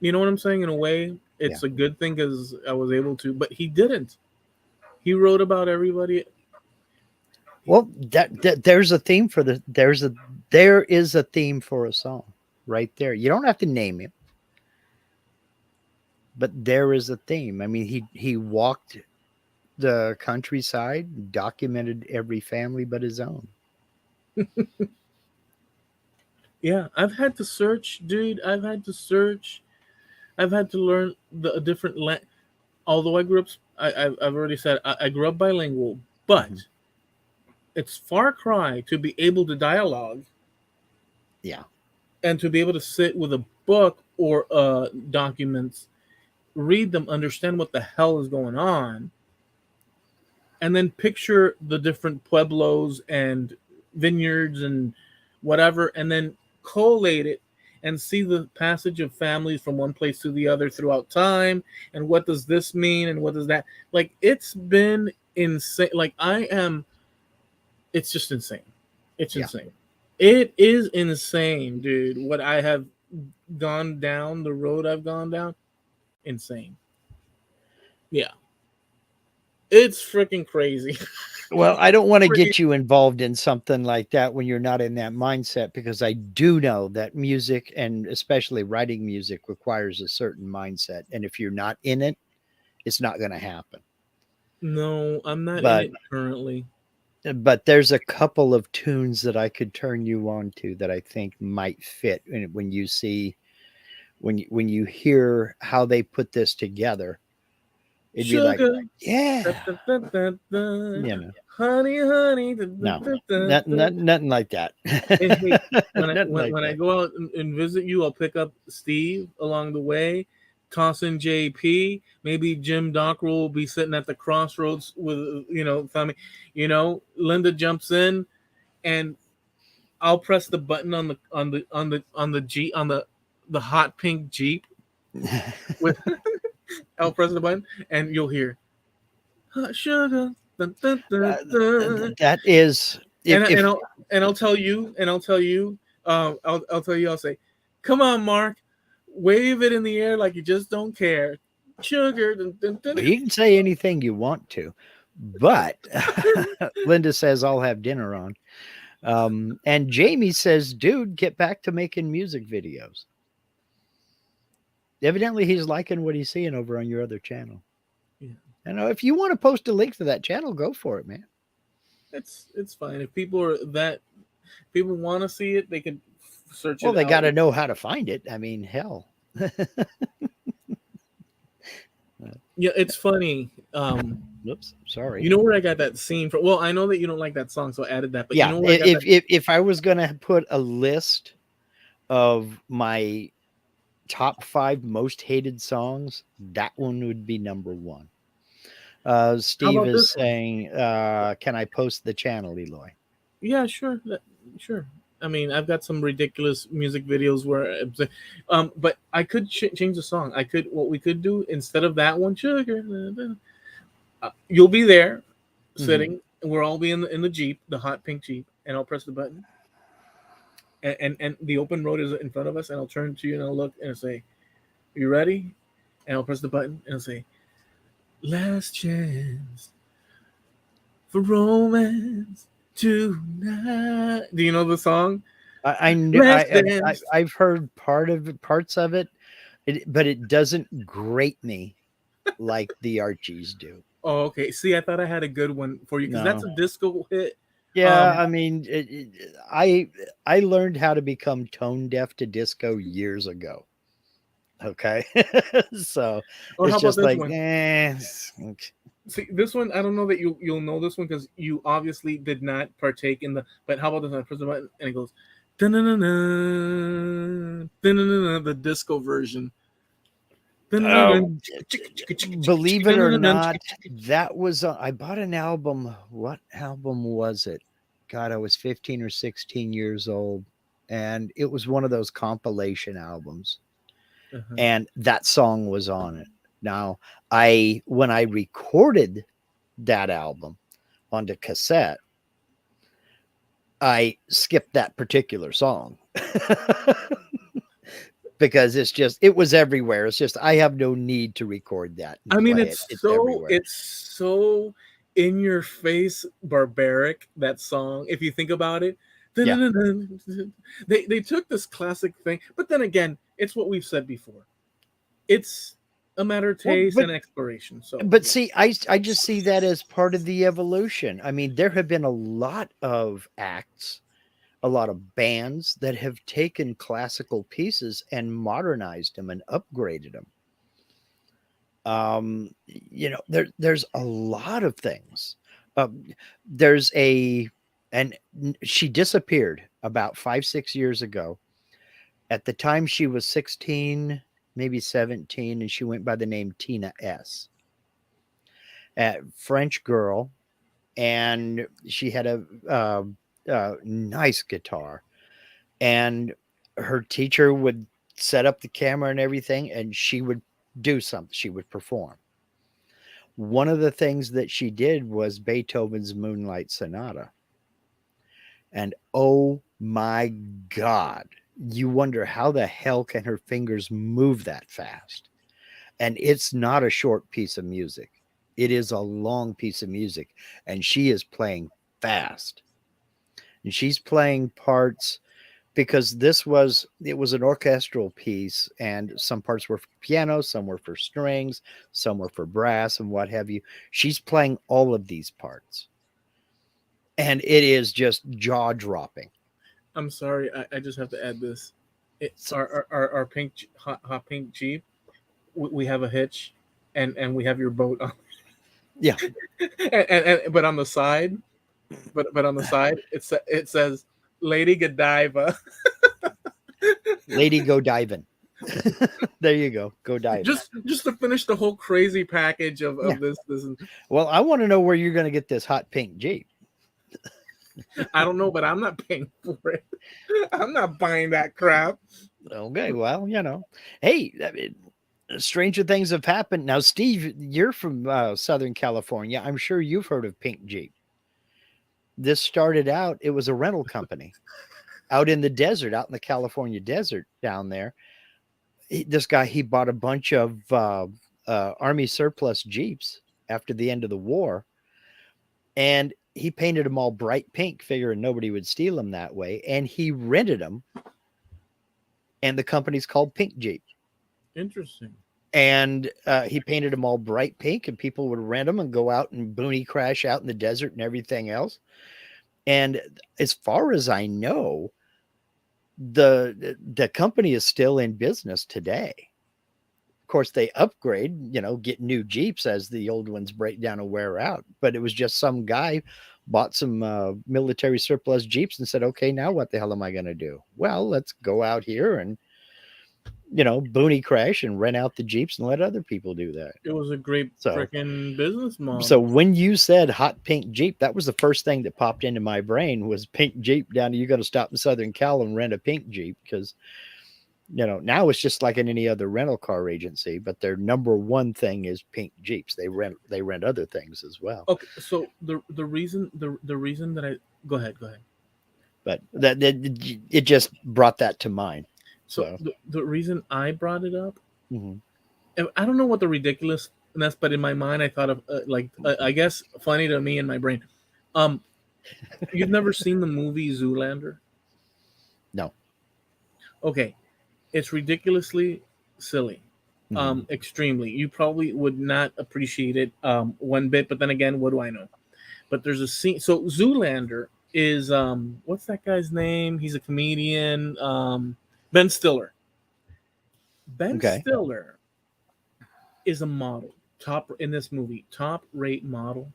you know what I'm saying? In a way, yeah. it's a good thing because I was able to. But he didn't. He wrote about everybody. Well, that there's a theme for the there is a theme for a song right there. You don't have to name it, but there is a theme. I mean, he walked the countryside, documented every family but his own. Yeah, I've had to search, dude. I've had to search. I've had to learn the a different although I grew up, I've already said I grew up bilingual, but Mhm. it's far cry to be able to dialogue Yeah. and to be able to sit with a book or documents, read them, understand what the hell is going on, and then picture the different pueblos and vineyards and whatever, and then collate it and see the passage of families from one place to the other throughout time, and what does this mean and what does that, like, it's been insane. Like, I am, it's just insane. It's Yeah. insane. It is insane, dude, what I have gone down, the road I've gone down. Insane. Yeah, it's freaking crazy. Well, I don't want to Crazy. get you involved in something like that when you're not in that mindset, because I do know that music, and especially writing music, requires a certain mindset. And if you're not in it, it's not going to happen. No, I'm not in But it currently. there's a couple of tunes that I could turn you on to that I think might fit when you see when you hear how they put this together. It'd be like, Sugar, da, yeah, da, da, da, da. you know, Honey, honey, da, da, no, da, da, da. nothing like that. Hey, hey, Nothing like when I that. go out and visit you, I'll pick up Steve along the way, toss in JP. Maybe Jim Dockrell will be sitting at the crossroads with, family. Linda jumps in, and I'll press the button on the Jeep, on the hot pink Jeep with. I'll press the button, and you'll hear hot sugar. Dun, dun, dun, dun. That is, and if and I'll and I'll tell you, I'll say, come on, Mark, wave it in the air like you just don't care. Sugar. Dun, dun, dun. well, you can say anything you want to, but Linda says I'll have dinner on. And Jamie says, dude, get back to making music videos. Evidently, he's liking what he's seeing over on your other channel. Yeah, I know if you want to post a link to that channel, go for it, man. it's fine. If people want to see it, they can search Well, it they got out. to know how to find it. I mean, hell. Yeah, it's funny. Oops, sorry. You know where I got that scene from? Well, I know that you don't like that song, so I added that. But you Yeah, know where I got that? if I was gonna put a list of my top 5 most hated songs, that one would be number 1. How Steve about is this one? saying, can I post the channel, Eloy? Yeah, sure, sure. I mean, I've got some ridiculous music videos where, but I could change the song. I could, what we could do instead of that one, sugar. You'll be there, Hmm. sitting, and we'll all be in the Jeep, the hot pink Jeep, and I'll press the button, and the open road is in front of us, and I'll turn to you and I'll look and I'll say, "Are you ready?" And I'll press the button and I'll say, "Last chance for romance tonight." Do you know the song? I knew Let's dance. I've heard parts of it, but it doesn't grate me like the Archies do. Oh, okay. See, I thought I had a good one for you because that's No. a disco hit. Yeah, Um, I mean, I learned how to become tone deaf to disco years ago. Okay, so or it's how about just this like, one? okay. See, this one, I don't know that you'll know this one because you obviously did not partake in the. But how about this one? I press the button and it goes, dun-dun-dun-dun, dun-dun-dun-dun, the disco version. Oh, Dun-dun-dun, believe it or dun-dun-dun. not, that was I bought an album. What album was it? God, I was 15 or 16 years old, and it was one of those compilation albums, Uh-huh. and that song was on it. Now, I when I recorded that album onto cassette, I skipped that particular song. Because it was everywhere. It's just I have no need to record that and I mean, play it. It's everywhere. it's so in your face barbaric, that song. If you think about it, Yeah. they took this classic thing, but then again, it's what we've said before. It's a matter of Well, taste and exploration. So, but see, I just see that as part of the evolution. I mean, there have been a lot of acts, a lot of bands that have taken classical pieces and modernized them and upgraded them. There's a lot of things. Um, there's and she disappeared about 5-6 years ago. At the time, she was 16, maybe 17, and she went by the name Tina S. French girl, and she had a nice guitar. And her teacher would set up the camera and everything, and she would do something. She would perform. One of the things that she did was Beethoven's Moonlight Sonata. And oh my God, you wonder how the hell can her fingers move that fast? And it's not a short piece of music. It is a long piece of music. And she is playing fast. And she's playing parts because it was an orchestral piece, and some parts were for piano, some were for strings, some were for brass and what have you. She's playing all of these parts, and it is just jaw dropping. I'm sorry, I just have to add this. So, Our pink hot pink Jeep, we have a hitch, and we have your boat on. yeah. But on the side, but on the side, it says Lady Godiva. Lady, go diving. There you go diving. Just to finish the whole crazy package of Yeah. this. Well, I want to know where you're going to get this hot pink Jeep. I don't know, but I'm not paying for it. I'm not buying that crap. Okay, well, hey, I mean, stranger things have happened. Now, Steve, you're from Southern California. I'm sure you've heard of Pink Jeep. This started out, it was a rental company out in the desert, out in the California desert down there. This guy, he bought a bunch of Army surplus Jeeps after the end of the war, and he painted them all bright pink, figuring nobody would steal them that way. And he rented them, and the company's called Pink Jeep. Interesting. And he painted them all bright pink, and people would rent them and go out and boonie crash out in the desert and everything else. And as far as I know, the company is still in business today. Of course, they upgrade, get new Jeeps as the old ones break down and wear out. But it was just some guy bought some military surplus Jeeps and said, okay, now what the hell am I going to do? Well, let's go out here and boonie crash and rent out the Jeeps and let other people do that. It was a great freaking business model. So when you said hot pink Jeep, that was the first thing that popped into my brain was pink Jeep down. You're going to stop in Southern Cal and rent a pink Jeep because, now it's just like in any other rental car agency, but their number one thing is pink Jeeps. They rent other things as well. Okay, so the reason that I go ahead. But that it just brought that to mind. So the reason I brought it up, mm-hmm. I don't know what the ridiculousness, but in my mind, I thought of I guess funny to me in my brain. You've never seen the movie Zoolander? No. Okay, it's ridiculously silly, extremely. You probably would not appreciate it one bit, but then again, what do I know? But there's a scene. So Zoolander is what's that guy's name? He's a comedian. Ben Stiller. Ben Stiller is a model. top in this movie, top rate model.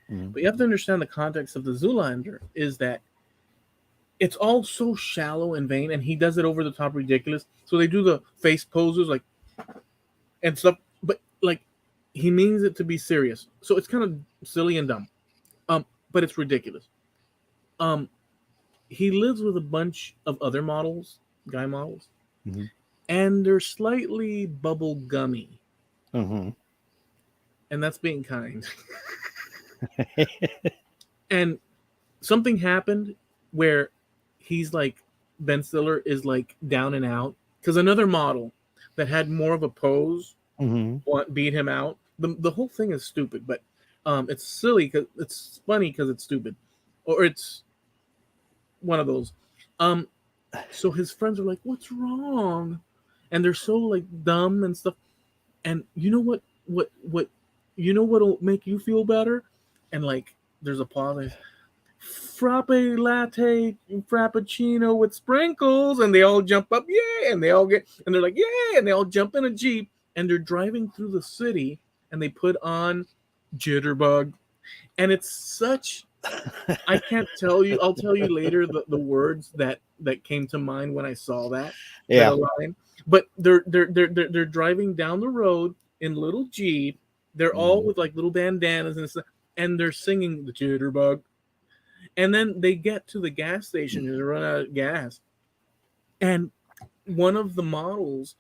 Mhm. But you have to understand the context of the Zoolander is that it's all so shallow and vain, and he does it over the top ridiculous. So they do the face poses like and stuff, but like he means it to be serious. So it's kind of silly and dumb. But it's ridiculous. Um, he lives with a bunch of other models, guy models, Mhm. and they're slightly bubble gummy, Mhm. and that's being kind. And something happened where he's like Ben Stiller is like down and out because another model that had more of a pose Mhm. beat him out. The whole thing is stupid, but it's silly because it's funny because it's stupid, or it's one of those. Um, so his friends are like, "What's wrong?" And they're so like dumb and stuff. And you know what? You know what'll make you feel better? And like, there's a pause. Frappe latte frappuccino with sprinkles, and they all jump up, yeah, and they all get, and they're like, yeah, and they all jump in a jeep, and they're driving through the city, and they put on Jitterbug, and it's such. I can't tell you. I'll tell you later the words that came to mind when I saw that Yeah. line. But they're driving down the road in little jeep. They're all Mhm. with like little bandanas and stuff, and they're singing the Jitterbug. And then they get to the gas station and they run out of gas. And one of the models,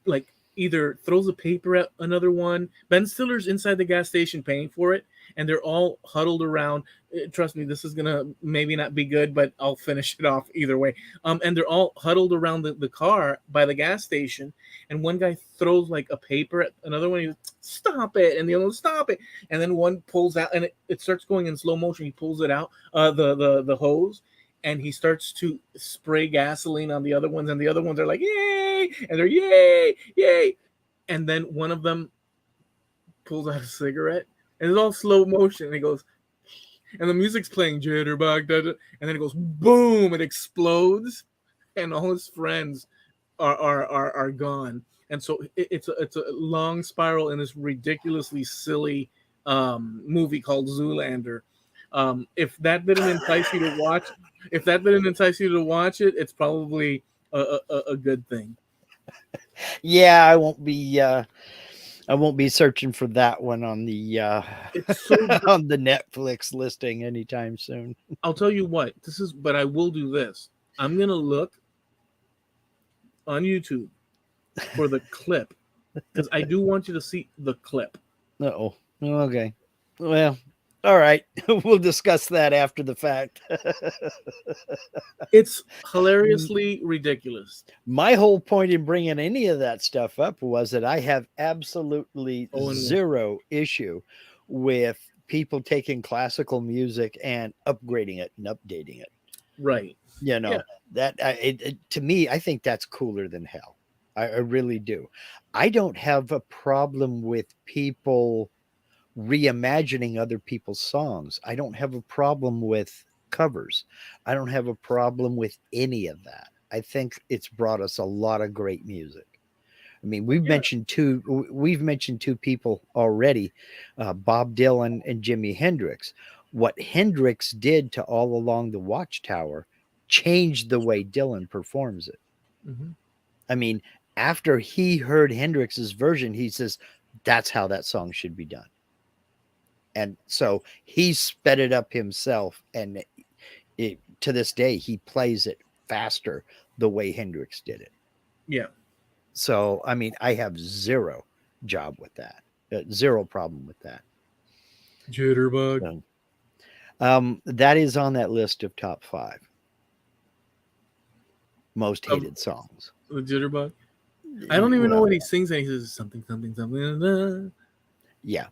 like, either throws a paper at another one. Ben Stiller's inside the gas station paying for it, and they're all huddled around. Trust me, this is gonna maybe not be good, but I'll finish it off either way. And they're all huddled around the car by the gas station, and one guy throws like a paper at another one. He goes, "Stop it!" And the other one, "Stop it!" And then one pulls out, and it starts going in slow motion. He pulls it out, the hose, and he starts to spray gasoline on the other ones, and the other ones are like, "Yay!" And they're yay, yay. And then one of them pulls out a cigarette, and it's all slow motion. And he goes, and the music's playing Jitterbug, and then it goes boom, it explodes, and all his friends are gone. And so it's a long spiral in this ridiculously silly movie called Zoolander. If that didn't entice you to watch, if that didn't entice you to watch it, it's probably a good thing. Yeah, I won't be searching for that one on the It's so on the Netflix listing anytime soon. I'll tell you what, this is, but I will do this. I'm going to look on YouTube for the clip because I do want you to see the clip. Oh, okay. Well, all right. We'll discuss that after the fact. It's hilariously ridiculous. My whole point in bringing any of that stuff up was that I have absolutely Oh, and zero issue with people taking classical music and upgrading it and updating it. right. You Yeah. know, that to me, I think that's cooler than hell. I really do. I don't have a problem with people reimagining other people's songs. I don't have a problem with covers. I don't have a problem with any of that. I think it's brought us a lot of great music. I mean, Yeah. we've mentioned two people already, Bob Dylan and Jimi Hendrix. What Hendrix did to All Along the Watchtower changed the way Dylan performs it. Mm-hmm. I mean, after he heard Hendrix's version, he says that's how that song should be done. And so he sped it up himself, and to this day he plays it faster the way Hendrix did it. Yeah. So I mean, I have zero job with that, zero problem with that. Jitterbug. So, that is on that list of top 5 most Of hated songs. the Jitterbug. I don't even know Well, what he sings, and he says something, something, something. yeah,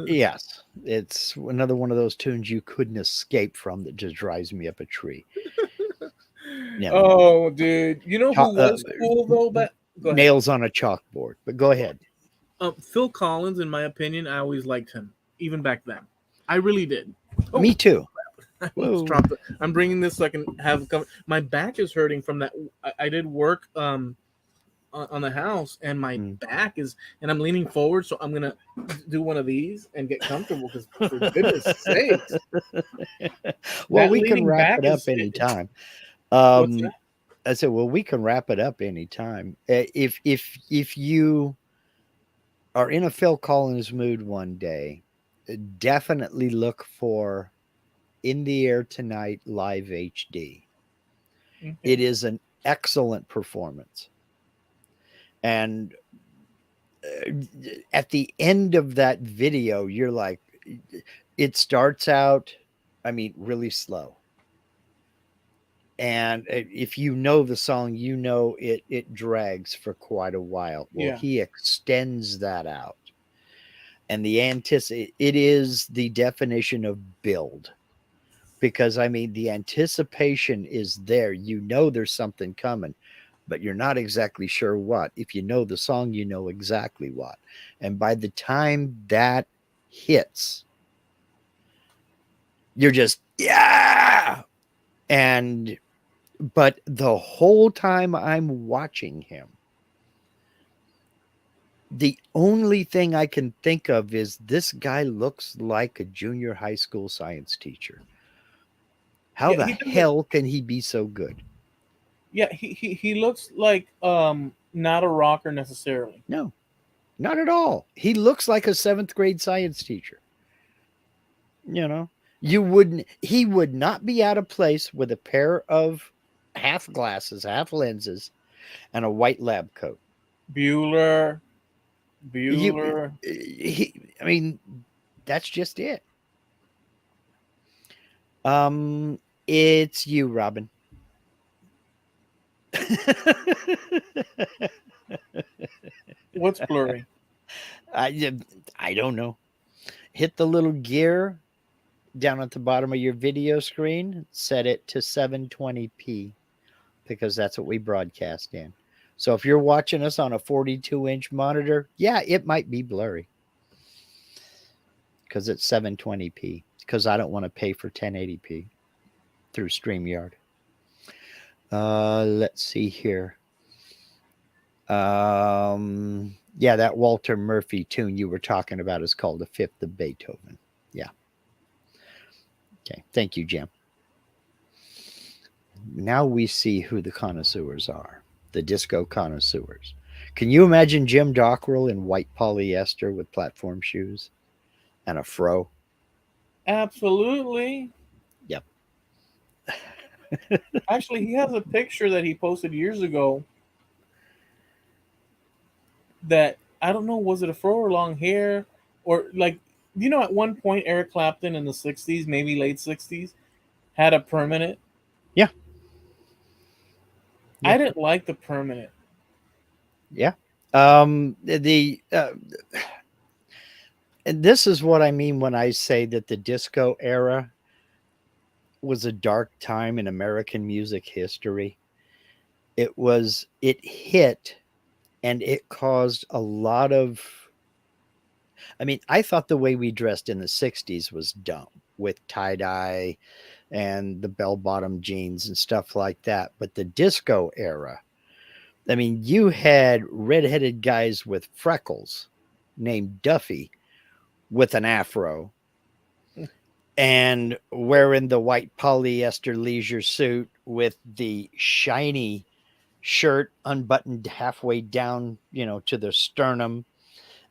yes, it's another one of those tunes you couldn't escape from that just drives me up a tree. Yeah, Oh, dude. You know who uh, was cool though? But go ahead. nails on a chalkboard. But go ahead. Phil Collins, in my opinion, I always liked him, even back then. I really did. Oh, Me too. I almost dropped it. I'm bringing this so I can have come. My back is hurting from that. I did work on the house, and my Mm. back is, and I'm leaning forward, so I'm gonna do one of these and get comfortable. Because for goodness sakes, Well, that we can leaning wrap back it up is anytime. what's that? I said, well, we can wrap it up anytime. If you are in a Phil Collins mood one day, definitely look for In the Air Tonight Live HD. Okay. It is an excellent performance. And at the end of that video, you're like, it starts out, I mean, really slow. And if you know the song, you know it drags for quite a while. Well, Yeah. he extends that out. And it is the definition of build. Because I mean, the anticipation is there. You know there's something coming, but you're not exactly sure what. If you know the song, you know exactly what. And by the time that hits, you're just, yeah. And, but the whole time I'm watching him, the only thing I can think of is this guy looks like a junior high school science teacher. How Yeah, the he doesn't. hell can he be so good? Yeah, he looks like not a rocker necessarily. No, not at all. He looks like a seventh grade science teacher. You know, you wouldn't, he would not be out of place with a pair of half glasses, half lenses, and a white lab coat. Bueller, You, Bueller. I mean, that's just it. It's you, Robin. What's blurry? I, I don't know. Hit the little gear down at the bottom of your video screen, set it to 720p because that's what we broadcast in. So if you're watching us on a 42-inch monitor, yeah, it might be blurry because it's 720p because I don't want to pay for 1080p through StreamYard. Let's see here. Yeah, that Walter Murphy tune you were talking about is called The Fifth of Beethoven. Yeah. Okay. Thank you, Jim. Now we see who the connoisseurs are, the disco connoisseurs. Can you imagine Jim Dockrell in white polyester with platform shoes and a fro? Absolutely. Yep. Actually, he has a picture that he posted years ago that I don't know, was it a fro or long hair or like, at one point Eric Clapton in the 60s, maybe late 60s, had a permanent. Yeah. I Yeah. didn't like the permanent. Yeah. The and this is what I mean when I say that the disco era was a dark time in American music history. It hit and it caused a lot of, I mean, I thought the way we dressed in the 60s was dumb with tie dye and the bell bottom jeans and stuff like that. But the disco era, I mean, you had redheaded guys with freckles named Duffy with an afro and wearing the white polyester leisure suit with the shiny shirt unbuttoned halfway down, to the sternum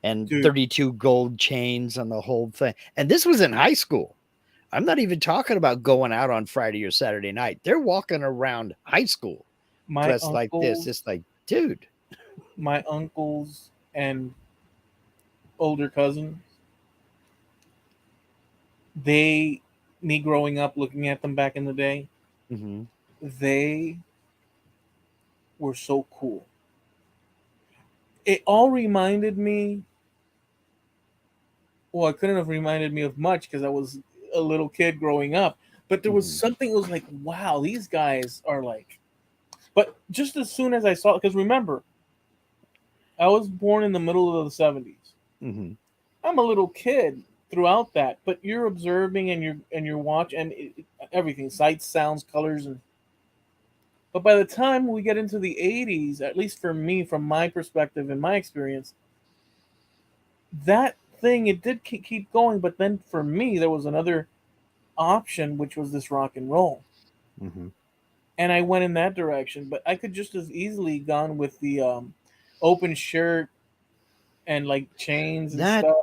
and Dude, 32 gold chains on the whole thing. And this was in high school. I'm not even talking about going out on Friday or Saturday night. They're walking around high school my dressed like this. uncles, It's like, dude. my uncles and older cousins, they, me growing up looking at them back in the day, Mm-hmm. they were so cool. It all reminded me, well, it couldn't have reminded me of much because I was a little kid growing up, but there was Mm-hmm. something that was like, wow, these guys are like, but just as soon as I saw it, because remember, I was born in the middle of the 70s. Mm-hmm. I'm a little kid throughout that, but you're observing and you're watch and everything, sights, sounds, colors, and But by the time we get into the 80s, at least for me, from my perspective and my experience, that thing, it did keep going. But then for me, there was another option, which was this rock and roll. Mm-hmm. And I went in that direction. But I could just as easily gone with the open shirt and like chains and That stuff.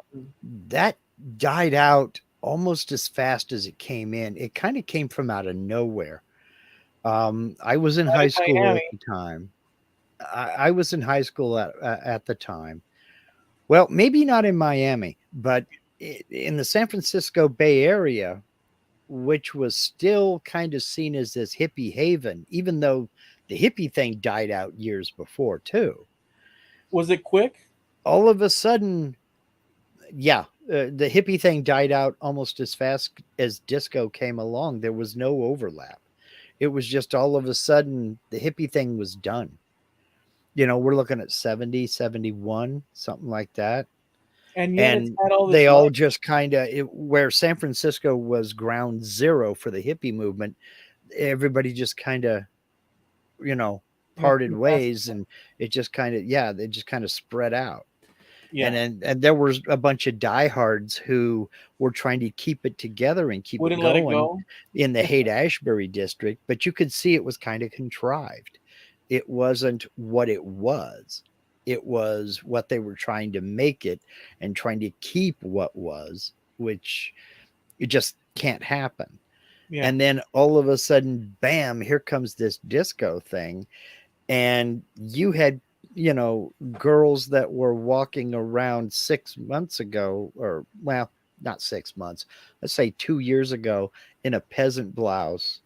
that died out almost as fast as it came in. It kind of came from out of nowhere. I was in Not high in school at Miami. the time. I was in high school at the time. Well, maybe not in Miami, but in the San Francisco Bay Area, which was still kind of seen as this hippie haven, even though the hippie thing died out years before, too. Was it quick? All of a sudden, yeah, the hippie thing died out almost as fast as disco came along. There was no overlap. It was just all of a sudden the hippie thing was done. We're looking at 70, 71, something like that. And yet it's And had all they this all life. just kind of, where San Francisco was ground zero for the hippie movement, everybody just kind of, you know, parted ways, and it just kind of, yeah, they just kind of spread out. Yeah. And there was a bunch of diehards who were trying to keep it together and keep it Wouldn't let it going go. in the Haight Ashbury district, but you could see it was kind of contrived. It wasn't what it was. It was what they were trying to make it and trying to keep what was, which it just can't happen. Yeah. And then all of a sudden, bam, here comes this disco thing. And you had, girls that were walking around 6 months ago, or, well, not 6 months, let's say 2 years ago, in a peasant blouse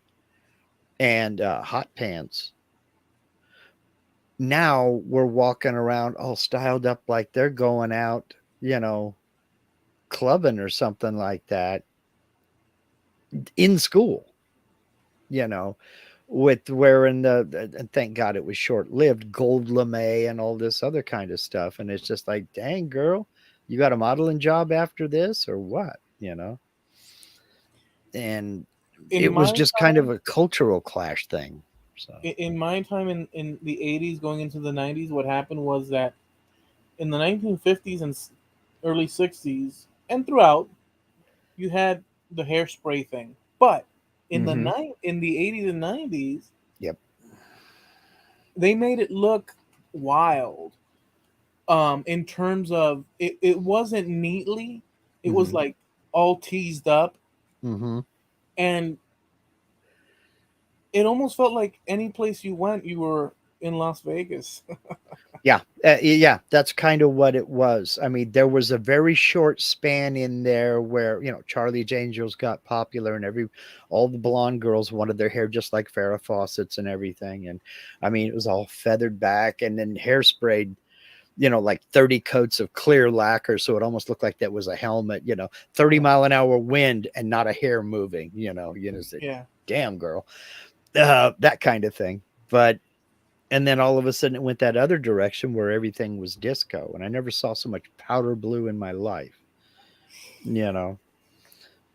and hot pants. Now we're walking around all styled up like they're going out, clubbing or something like that in school, you know, with wearing and thank God it was short lived, gold lame and all this other kind of stuff. And it's just like, dang, girl, you got a modeling job after this or what, And In it was my just kind of time, a cultural clash thing. So, in my time in the 80s going into the 90s, what happened was that in the 1950s and early 60s and throughout, you had the hairspray thing. But mm-hmm. in the 80s and 90s, Yep. they made it look wild. In terms of it wasn't neatly, it was Mm-hmm. like all teased up, Mm-hmm. and it almost felt like any place you went, you were in Las Vegas. Yeah, yeah, that's kind of what it was. I mean, there was a very short span in there where Charlie's Angels got popular, and all the blonde girls wanted their hair just like Farrah Fawcett's and everything. And I mean, it was all feathered back and then hairsprayed, like 30 coats of clear lacquer, so it almost looked like that was a helmet. 30-mile-an-hour wind and not a hair moving. Yeah. Damn girl, that kind of thing. But and then all of a sudden it went that other direction where everything was disco, and I never saw so much powder blue in my life, you know.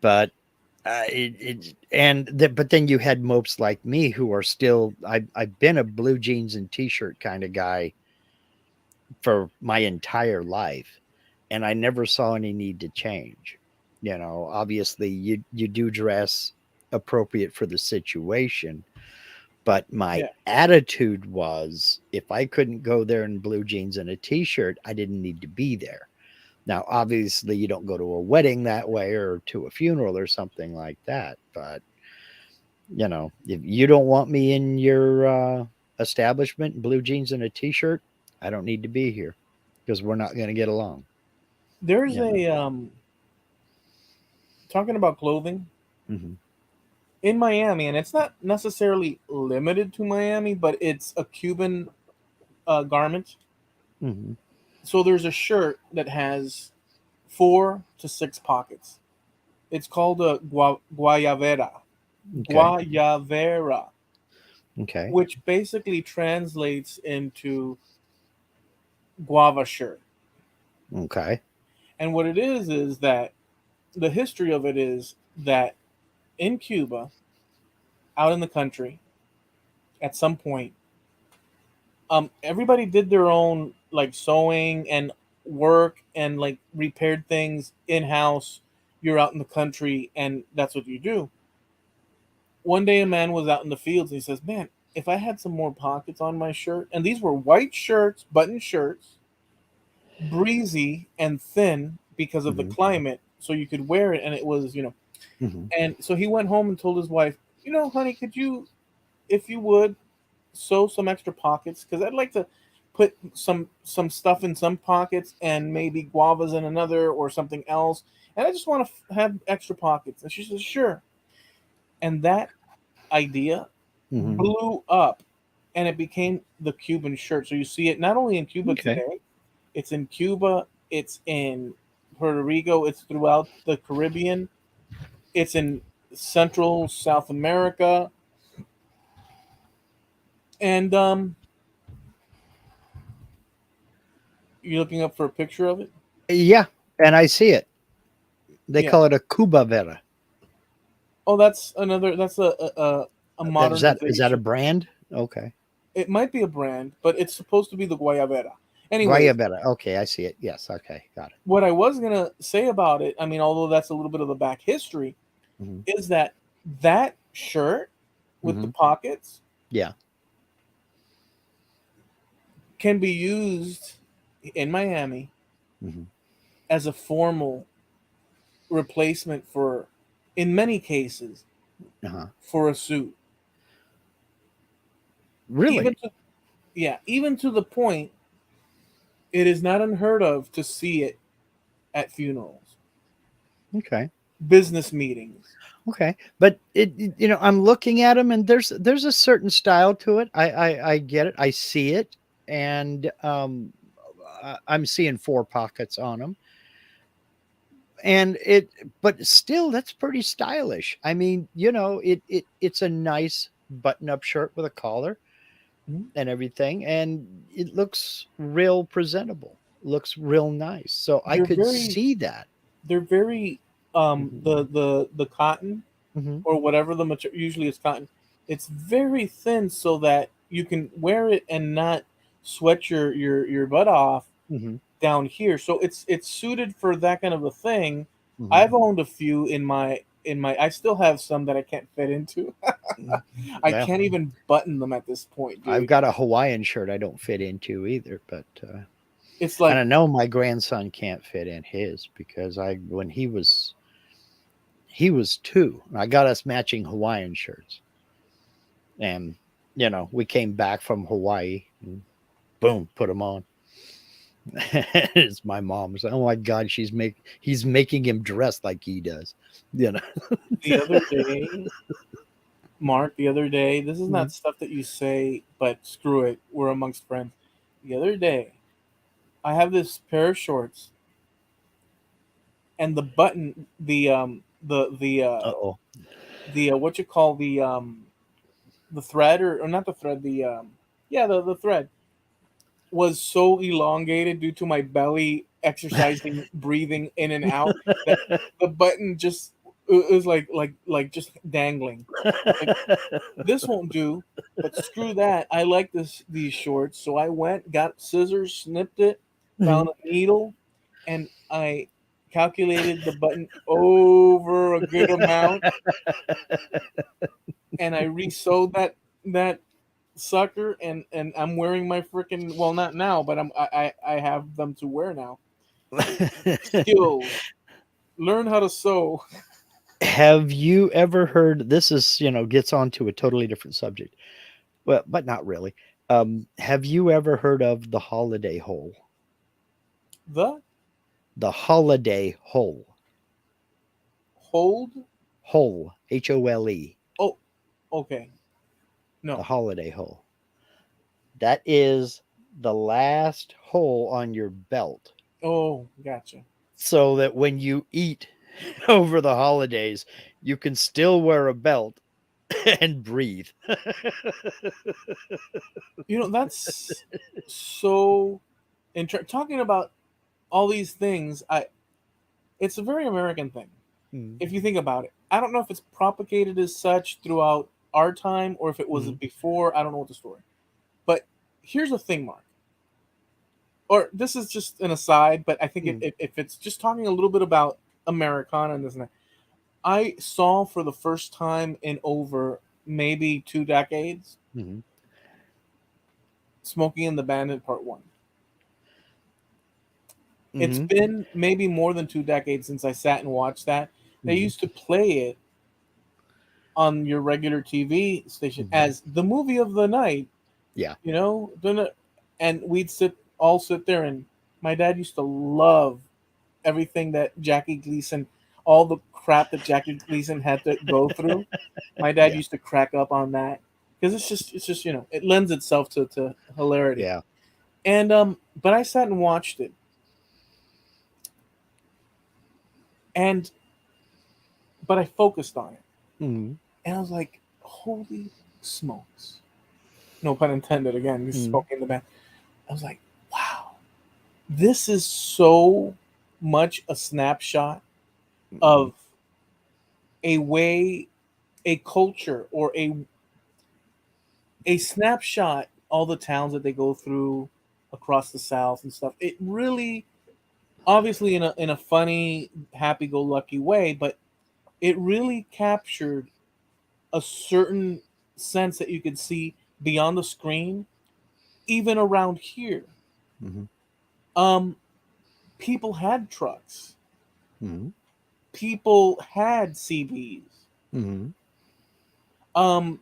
But but then you had mopes like me who are still. I've been a blue jeans and t-shirt kind of guy for my entire life, and I never saw any need to change. Obviously you do dress appropriate for the situation. But my Yeah. attitude was, if I couldn't go there in blue jeans and a t-shirt, I didn't need to be there. Now, obviously, you don't go to a wedding that way or to a funeral or something like that. But, if you don't want me in your establishment in blue jeans and a t-shirt, I don't need to be here because we're not going to get along. There's You know. a talking about clothing Mm-hmm. in Miami, and it's not necessarily limited to Miami, but it's a Cuban garment. Mm-hmm. So there's a shirt that has 4 to 6 pockets. It's called a guayavera. Okay. Guayavera, Okay. which basically translates into guava shirt. Okay. And what it is that the history of it is that in Cuba, out in the country, at some point, everybody did their own like sewing and work and like repaired things in house. You're out in the country, and that's what you do. One day, a man was out in the fields, and he says, "Man, if I had some more pockets on my shirt," and these were white shirts, button shirts, breezy and thin because of the Hmm. climate, so you could wear it, and it was, Hmm. And so he went home and told his wife, honey, could you, if you would, sew some extra pockets, because I'd like to put some stuff in some pockets and maybe guavas in another or something else, and I just want to have extra pockets. And she says, sure. And that idea Hmm. blew up, and it became the Cuban shirt. So you see it not only in Cuba Okay. today, it's in Cuba, it's in Puerto Rico, it's throughout the Caribbean, it's in Central South America, and you're looking up for a picture of it. Yeah, and I see it. They Yeah. call it a Cuba Vera. Oh, that's another. That's a Is that a modernization. brand? Okay. It might be a brand, but it's supposed to be the Guayabera. Anyways, Guayabera. Okay, I see it. Yes. Okay, got it. what I was gonna say about it, I mean, although that's a little bit of the back history, Hmm. is that that shirt with the Hmm. pockets Yeah. can be used in Miami Hmm. as a formal replacement for, in many cases, Uh-huh. for a suit. Even Really? to, yeah, even to the point, it is not unheard of to see it at funerals, Okay. business meetings. Okay. But I'm looking at them, and there's a certain style to it. I get it. I see it, and I'm seeing four pockets on them, and but still, that's pretty stylish. I mean, it's a nice button-up shirt with a collar Mhm. and everything, and it looks real presentable. Looks real nice. So I They're could very, see that. they're very, Hmm. the cotton Hmm. or whatever the material, usually it's cotton. It's very thin so that you can wear it and not sweat your butt off Hmm. down here. So it's suited for that kind of a thing. Hmm. I've owned a few in my I still have some that I can't fit into. I Well, can't even button them at this point, I've dude. got a Hawaiian shirt I don't fit into either, but It's and like I know my grandson can't fit in his because I when he was 2, I got us matching Hawaiian shirts, and we came back from Hawaii and boom, put them on. It's my mom's. Oh my God, he's making him dress like he does. You know. the other day, Mark, the other day, this is not Mhm. stuff that you say, but screw it, we're amongst friends. The other day, I have this pair of shorts, and the button, Uh-oh. what you call the thread, or not the thread, yeah, the thread was so elongated due to my belly exercising, breathing in and out, that the button just, it was like just dangling. Like, this won't do, but screw that. I like these shorts. So I went, got scissors, snipped it, Mhm. found a needle, and I calculated the button over a good amount, and I re-sewed that sucker, and I'm wearing my freaking, well, not now, but I have them to wear now. Skills. Learn how to sew. Have you ever heard this is, gets on to a totally different subject. Well, but not really. Have you ever heard of the holiday hole? The The holiday hole. hold. Hole. HOLE. Oh, okay. The No. holiday hole. That is the last hole on your belt. Oh, gotcha. So that when you eat over the holidays, you can still wear a belt and breathe. That's so. Talking about all these things, it's a very American thing. Mm. If you think about it, I don't know if it's propagated as such throughout our time or if it was Mhm. before. I don't know what the story. But here's the thing, Mark. Or this is just an aside, but I think Mhm. if it's just talking a little bit about Americana and this and that, I saw for the first time in over maybe 2 decades Mhm. Smoking and the Bandit Part 1. It's Mhm. been maybe more than 2 decades since I sat and watched that. They Mhm. used to play it on your regular TV station Mhm. as the movie of the night, Yeah. you know, and we'd sit there, and my dad used to love everything that Jackie Gleason, all the crap that Jackie Gleason had to go through. My dad Yeah. used to crack up on that because it's just it lends itself to hilarity. Yeah. And but I sat and watched it, and but I focused on it, Mhm. and I was like, holy smokes! No pun intended. Again, he's Mhm. smoking in the back. I was like, wow, this is so much a snapshot Mhm. of a way, a culture, or a snapshot. All the towns that they go through across the South and stuff. It really, obviously, in a funny, happy-go-lucky way, but it really captured a certain sense that you could see beyond the screen, even around here. Mhm. Um, People had trucks. Mhm. People had CBs. Mhm. Um,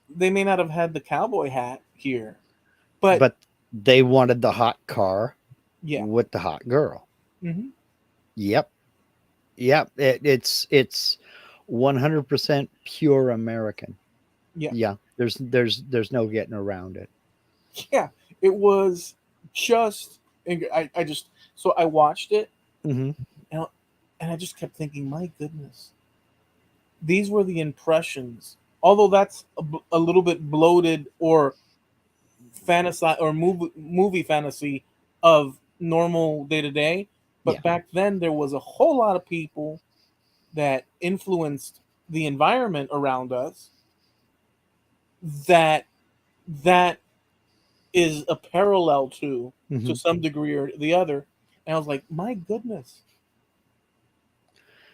they may not have had the cowboy hat here, but But they wanted the hot car yeah. with the hot girl. Hmm. Yep. Yep. It's 100% pure American. Yeah. Yeah. There's no getting around it. Yeah. It was just, I just, so I watched it, Mhm. and, and I just kept thinking, my goodness, these were the impressions. Although that's a little bit bloated or fantasy or movie fantasy of normal day to day, Yeah. but back then there was a whole lot of people that influenced the environment around us that that is a parallel to Mhm. some degree or the other. And I was like, my goodness,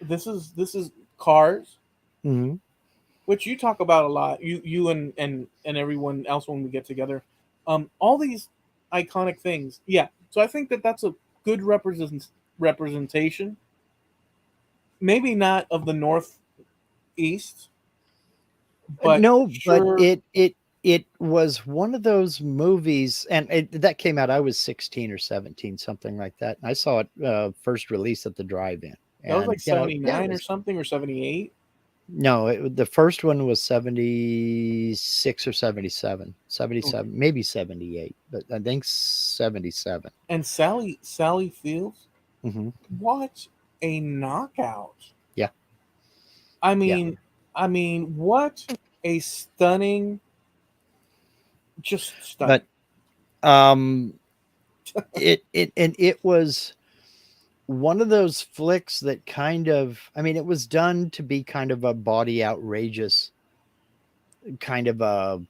this is Cars, Mhm. which you talk about a lot, you and everyone else when we get together. All these iconic things. Yeah. So I think that that's a good representation. Maybe not of the Northeast, but No, but sure. it was one of those movies, and that came out. I was 16 or 17, something like that. And I saw it first release at the drive-in, That was like and yeah, it 79 or was something, or 78. no. The first one was 76 or 77, Okay. 77, maybe 78, but I think 77. And Sally Fields, Hmm. what a knockout. Yeah, I yeah. mean, I mean, what a stunning, just But stunning. um, it was one of those flicks that kind of, I mean, it was done to be kind of a body outrageous kind of a,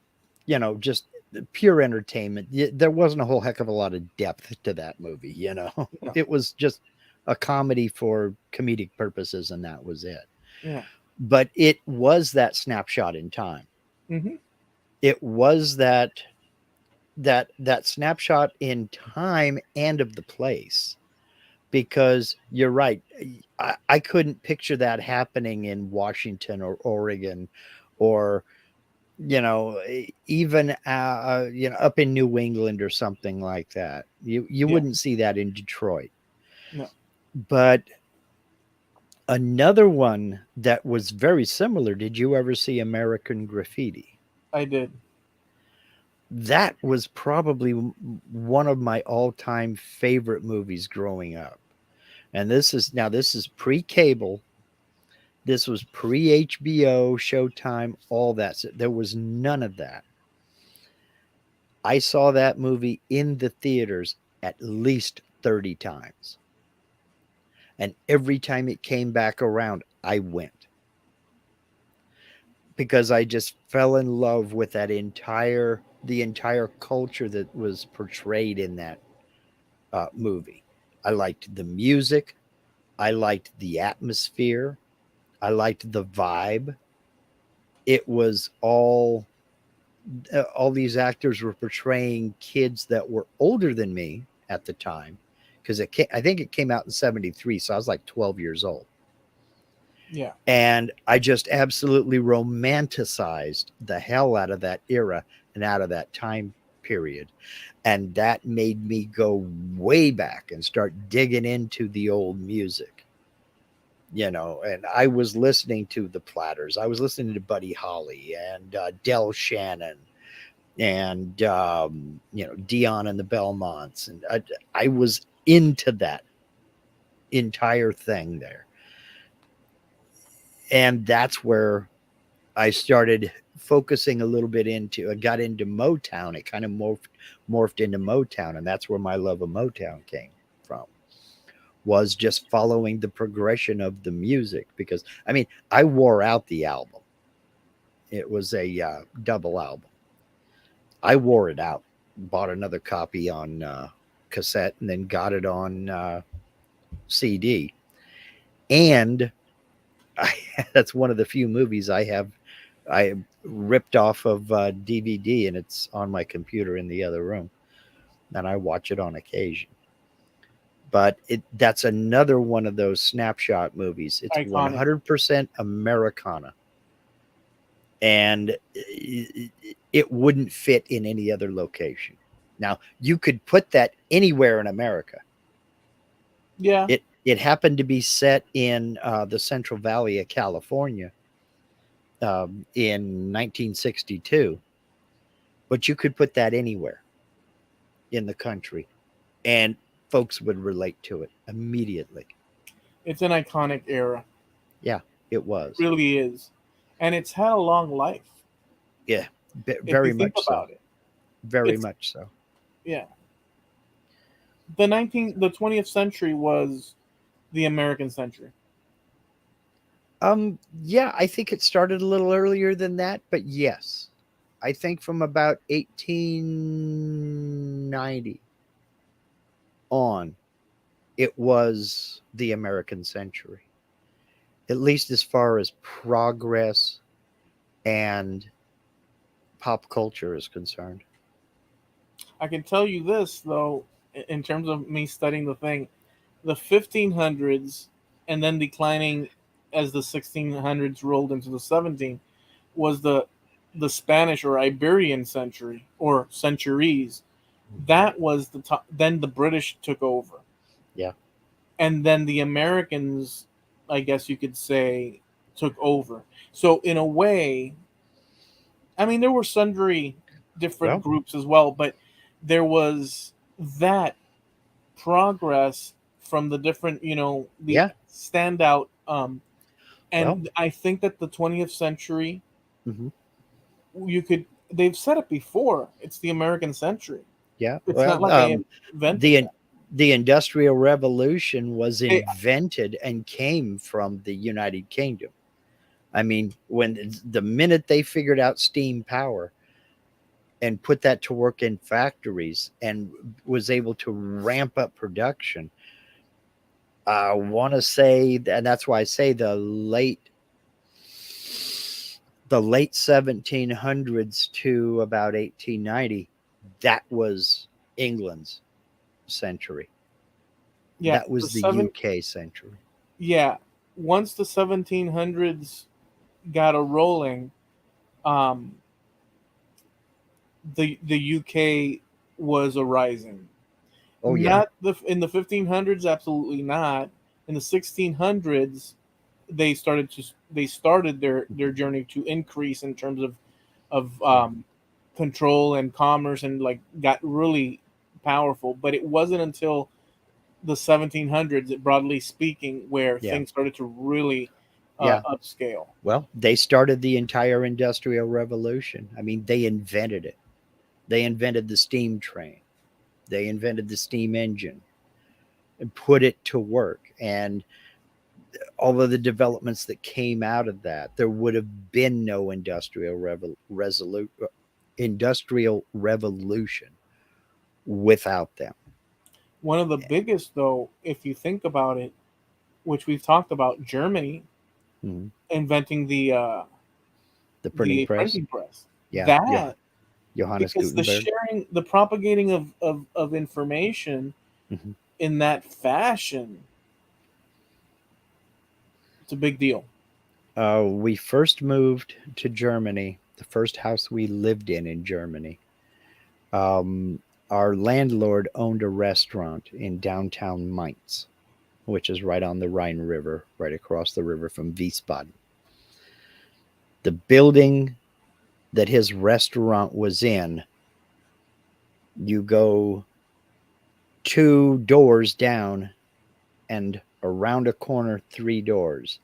just pure entertainment. There wasn't a whole heck of a lot of depth to that movie, No. It was just a comedy for comedic purposes, and that was it. Yeah. But it was that snapshot in time. Hmm. It was that snapshot in time and of the place, because you're right. I couldn't picture that happening in Washington or Oregon, or even up in New England or something like that. You Yeah. wouldn't see that in Detroit. No. But another one that was very similar, did you ever see American Graffiti? I did. That was probably one of my all-time favorite movies growing up. And this is pre-cable. This was pre-HBO, Showtime, all that. So there was none of that. I saw that movie in the theaters at least 30 times. And every time it came back around, I went, because I just fell in love with the entire culture that was portrayed in that movie. I liked the music. I liked the atmosphere. I liked the vibe. It was all these actors were portraying kids that were older than me at the time, because I think it came out in 73, so I was like 12 years old. Yeah. And I just absolutely romanticized the hell out of that era and out of that time period. And that made me go way back and start digging into the old music. And I was listening to the Platters. I was listening to Buddy Holly and Del Shannon and Dion and the Belmonts, and I was into that entire thing there. And that's where I started focusing a little bit into. I got into Motown. It kind of morphed into Motown, and that's where my love of Motown came from. Was just following the progression of the music, because I mean, I wore out the album. It was a double album. I wore it out, bought another copy on cassette, and then got it on CD. And that's one of the few movies I ripped off of DVD, and it's on my computer in the other room, and I watch it on occasion. But that's another one of those snapshot movies. It's Iconic. 100% Americana, and it wouldn't fit in any other location. Now, you could put that anywhere in America. Yeah. It happened to be set in the Central Valley of California in 1962, but you could put that anywhere in the country, and folks would relate to it immediately. It's an iconic era. Yeah, it was. It really is. And it's had a long life. Yeah, If very you think much so. about it. Very It's- much so. Yeah. The 20th century was the American century. Yeah, I think it started a little earlier than that, but yes. I think from about 1890 on, it was the American century. At least as far as progress and pop culture is concerned. I can tell you this though, in terms of me studying the thing, the 1500s and then declining as the 1600s rolled into the 17 was the Spanish or Iberian century or centuries. That was the top. Then the British took over. Yeah. And then the Americans, I guess you could say, took over. So in a way, I mean, there were sundry different groups as well, but there was that progress from the different, the standout. And I think that the 20th century, they've said it before, it's the American century. Yeah. It's not like they invented the Industrial Revolution was invented and came from the United Kingdom. I mean, when the minute they figured out steam power and put that to work in factories and was able to ramp up production, I want to say, and that's why I say the late 1700s to about 1890, that was England's century. Yeah, that was the UK century. Yeah, once the 1700s got a rolling, the UK was a rising. Oh yeah. Not in the 1500s, absolutely not. In the 1600s, they started their journey to increase in terms of control and commerce, and like got really powerful. But it wasn't until the 1700s, broadly speaking, where things started to really upscale. Well, they started the entire Industrial Revolution. I mean, they invented it. They invented the steam train. They invented the steam engine and put it to work. And all of the developments that came out of that, there would have been no industrial revolution without them. One of the biggest, though, if you think about it, which we've talked about, Germany Mhm. inventing The printing the press. printing press. Yeah. That Johannes because the Gutenberg. sharing, the propagating of information Mhm. in that fashion, it's a big deal. We first moved to Germany, the first house we lived in Germany. Um, our landlord owned a restaurant in downtown Mainz, which is right on the Rhine River, right across the river from Wiesbaden. The building that his restaurant was in, you go 2 doors down and around a corner 3 doors.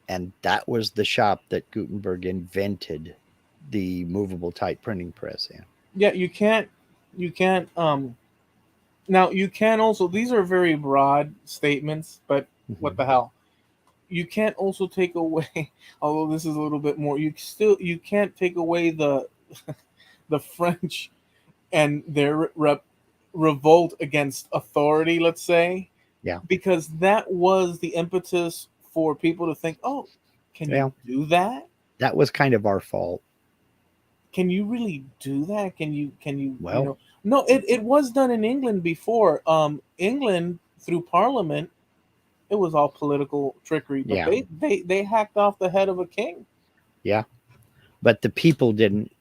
And that was the shop that Gutenberg invented the movable type printing press in. Yeah, you can't now you can also, these are very broad statements, but what the hell? You can't also take away, although this is a little bit more, you can't take away the the French and their revolt against authority, let's say, Yeah. because that was the impetus for people to think, oh, can Yeah. you do that? That was kind of our fault. Can you really do that? You Well, know, no, it was done in England before. England, through Parliament, it was all political trickery, but yeah. they hacked off the head of a king. Yeah. But the people didn't.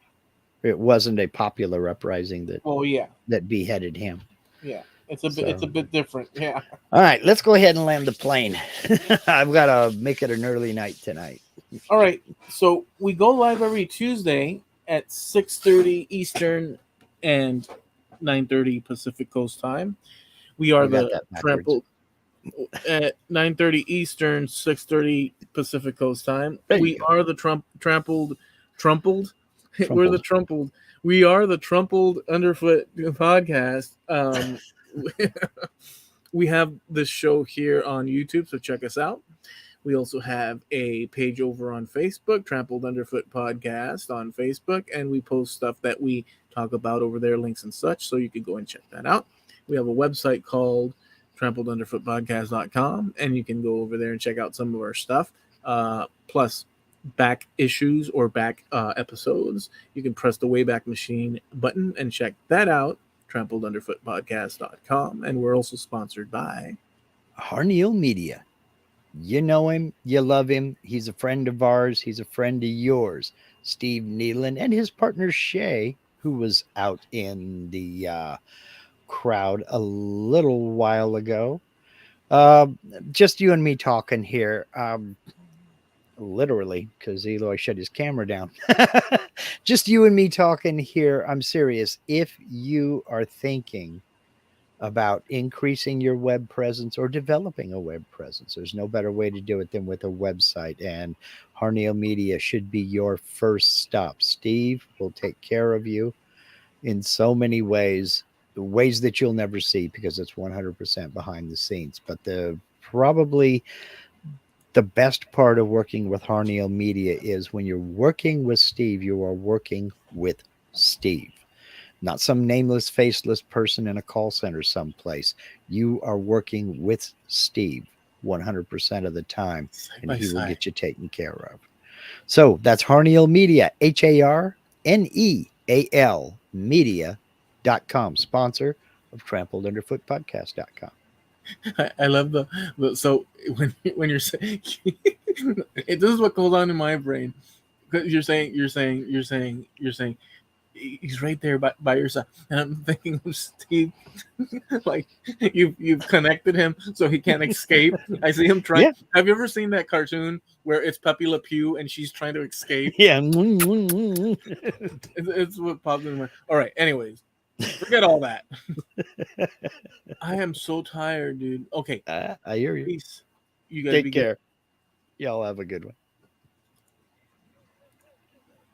It wasn't a popular uprising Oh yeah, that beheaded him. yeah. It's a So, bit different. Yeah. all right, let's go ahead and land the plane. I've got to make it an early night tonight. All right. So we go live every Tuesday at 6:30 Eastern and 9:30 Pacific Coast time. We are I got the that backwards. Trampled at 9:30 Eastern, 6:30 Pacific Coast time. There you We go. are the Trampled. We're the Trumpled. Trampled. We are the Trampled Underfoot podcast. We have this show here on YouTube, so check us out. We also have a page over on Facebook, Trampled Underfoot Podcast on Facebook, and we post stuff that we talk about over there, links and such, so you can go and check that out. We have a website called trampledunderfootpodcast.com, and you can go over there and check out some of our stuff, plus back issues or back episodes. You can press the Wayback Machine button and check that out, trampledunderfootpodcast.com, and we're also sponsored by Harneal Media. You know him, you love him. He's a friend of ours, he's a friend of yours. Steve Nealon and his partner Shay, who was out in the crowd a little while ago. Just you and me talking here. Literally, because Eloy shut his camera down. Just you and me talking here. I'm serious. If you are thinking about increasing your web presence or developing a web presence, there's no better way to do it than with a website. And Harneal Media should be your first stop. Steve will take care of you in so many ways, the ways that you'll never see because it's 100% behind the scenes. But probably the best part of working with Harneal Media is when you're working with Steve, you are working with Steve, not some nameless, faceless person in a call center someplace. You are working with Steve 100% of the time, and he will get you taken care of. So that's Harneal Media, HARNEAL media.com, sponsor of trampledunderfootpodcast.com. I love so when you're saying this is what goes on in my brain, because you're saying he's right there by your side, and I'm thinking of Steve, like you've connected him so he can't escape. I see him trying. Yeah. Have you ever seen that cartoon where it's Pepe Le Pew and she's trying to escape? Yeah. It's what popped in my mind. All right. Anyways, forget all that. I am so tired, dude. Okay. I hear you. Peace. You guys Take be good. care. Y'all have a good one.